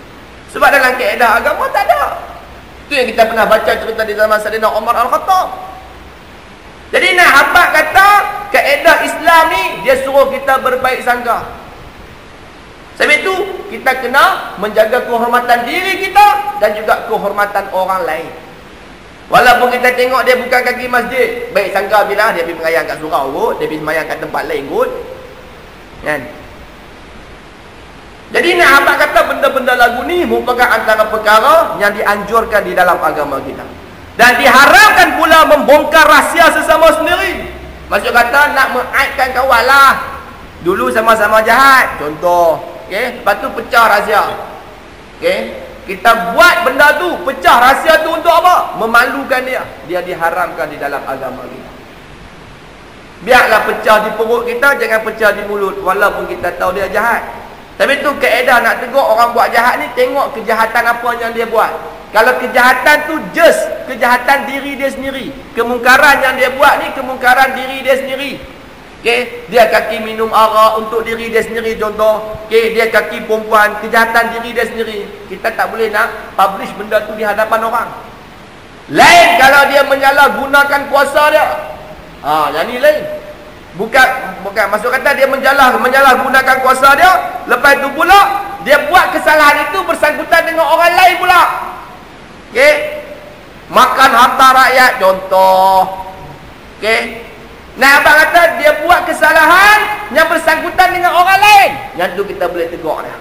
Sebab dalam kaedah agama tak ada. Itu yang kita pernah baca cerita di zaman Saidina Umar Al-Khattab. Jadi nak hamba kata, kaedah Islam ni dia suruh kita berbaik sangka. Sebab itu kita kena menjaga kehormatan diri kita dan juga kehormatan orang lain. Walaupun kita tengok dia bukan kaki masjid, baik sangka bila dia pergi mengayak kat surau kot, dia pergi semayang kat tempat lain kot. Kan? Jadi nak abang kata benda-benda lagu ni merupakan antara perkara yang dianjurkan di dalam agama kita. Dan diharamkan pula membongkar rahsia sesama sendiri. Maksud kata nak mengaitkan kawan lah. Dulu sama-sama jahat, contoh. Okay? Lepas tu pecah rahsia. Okay? Kita buat benda tu, pecah rahsia tu untuk apa? Memalukan dia. Dia diharamkan di dalam agama kita. Biarlah pecah di perut kita, jangan pecah di mulut, walaupun kita tahu dia jahat. Tapi tu kaedah nak tegur orang buat jahat ni, tengok kejahatan apa yang dia buat. Kalau kejahatan tu just kejahatan diri dia sendiri, kemungkaran yang dia buat ni kemungkaran diri dia sendiri. Okay? Dia kaki minum arak untuk diri dia sendiri contoh. Okay? Dia kaki perempuan, kejahatan diri dia sendiri. Kita tak boleh nak publish benda tu di hadapan orang. Lain kalau dia menyalahgunakan kuasa dia. Yang ni lain. Bukan maksud kata dia menyalahgunakan kuasa dia, lepas tu pula dia buat kesalahan itu bersangkutan dengan orang lain pula. Okay? Makan harta rakyat contoh. Okay? Nah, abang kata dia buat kesalahan yang bersangkutan dengan orang lain. Yang tu kita boleh tegur dia.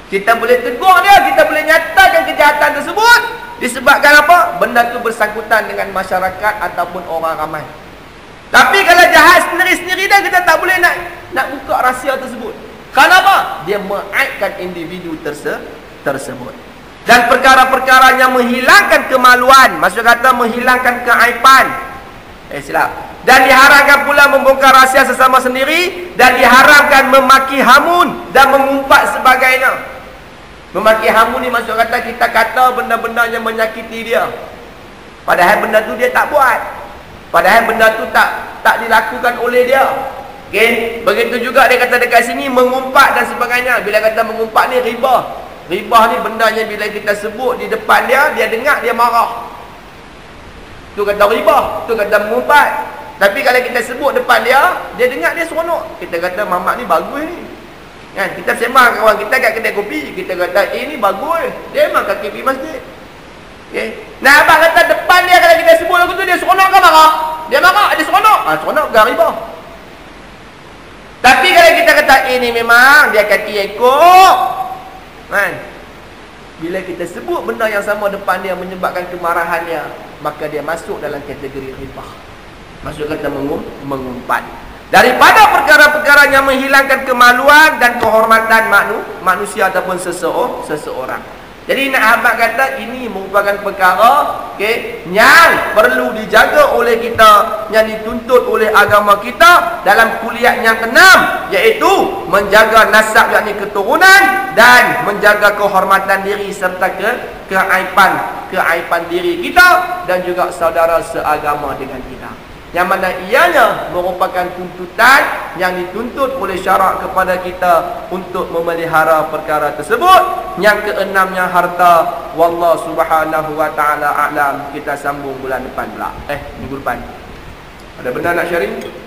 Kita boleh tegur dia, kita boleh nyatakan kejahatan tersebut. Disebabkan apa? Benda tu bersangkutan dengan masyarakat ataupun orang ramai. Tapi kalau jahat sendiri-sendiri dah, kita tak boleh nak buka rahsia tersebut. Kenapa? Dia mengaibkan individu tersebut. Dan perkara-perkara yang menghilangkan kemaluan, maksud kata menghilangkan keaiban. Silap. Dan diharamkan pula membongkar rahsia sesama sendiri, dan diharamkan memaki hamun dan mengumpat sebagainya. Memaki hamun ni maksud kata kita kata benda-benda yang menyakiti dia, padahal benda tu dia tak buat, padahal benda tu tak dilakukan oleh dia. Okay? Begitu juga dia kata dekat sini mengumpat dan sebagainya. Bila kata mengumpat ni riba. Riba ni benda yang bila kita sebut di depan dia, dia dengar, dia marah. Tu kata riba, tu kata mengumpat. Tapi kalau kita sebut depan dia, dia dengar, dia seronok. Kita kata mamak ni bagus ni. Kan? Kita sembang kawan kita kat kedai kopi, kita kata ni bagus. Dia memang kaki pergi masjid. Okey. Nah, abang kata depan dia kalau kita sebut lagu tu dia seronok ke marah? Dia marah, dia seronok. Seronok ke riba. Tapi kalau kita kata ini memang dia kata ikut. Kan? Bila kita sebut benda yang sama depan dia menyebabkan kemarahan dia, maka dia masuk dalam kategori riba. Masuk kata mengumpat. Daripada perkara-perkara yang menghilangkan kemaluan dan kehormatan manusia ataupun seseorang. Jadi nak abang kata ini merupakan perkara yang perlu dijaga oleh kita, yang dituntut oleh agama kita dalam kuliah yang ke-6, iaitu menjaga nasab yakni keturunan dan menjaga kehormatan diri serta keaiban diri kita dan juga saudara seagama dengan kita. Yang mana ianya merupakan tuntutan yang dituntut oleh syarak kepada kita untuk memelihara perkara tersebut. Yang keenamnya harta. Wallahu subhanahu wa ta'ala a'lam. Kita sambung bulan depan pula. Minggu depan. Ada benda nak sharing?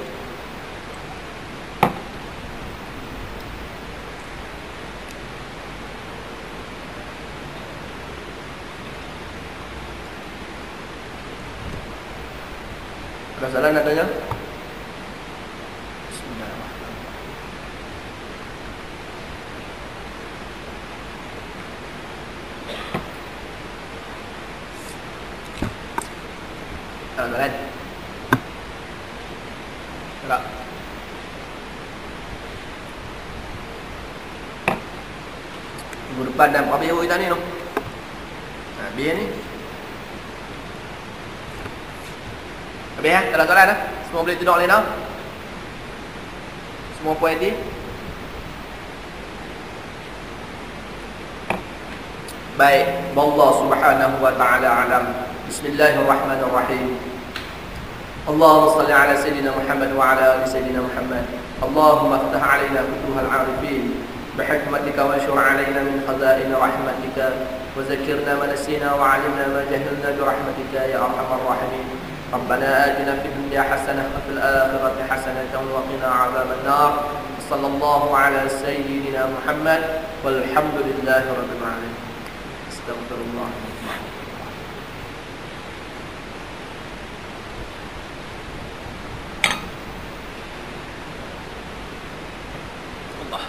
Ada salah nak tanya? Bismillahirrahmanirrahim. Ada soalan? Tak. Minggu depan dah berapa jauh kita ni tu? Biar ni. Habis ya? Tak ada soalan dah? Semua boleh tidur boleh dah? Semua puas hati? Baik. Wallahu subhanahu wa ta'ala alam. Bismillahirrahmanirrahim. Allahumma salli ala Sayyidina Muhammad wa ala ali Sayyidina Muhammad. Allahumma aftah alaina futuhal arifin بحكمتك وانشر علينا من خزائن رحمتك وذكرنا ما نسينا وعلمنا ما جهلنا برحمتك يا أرحم الراحمين. ربنا آتنا في الدنيا حسنة وفي الآخرة حسنة وقنا عذاب النار. صلى الله على سيدنا محمد والحمد لله رب العالمين. استغفر الله. Allah.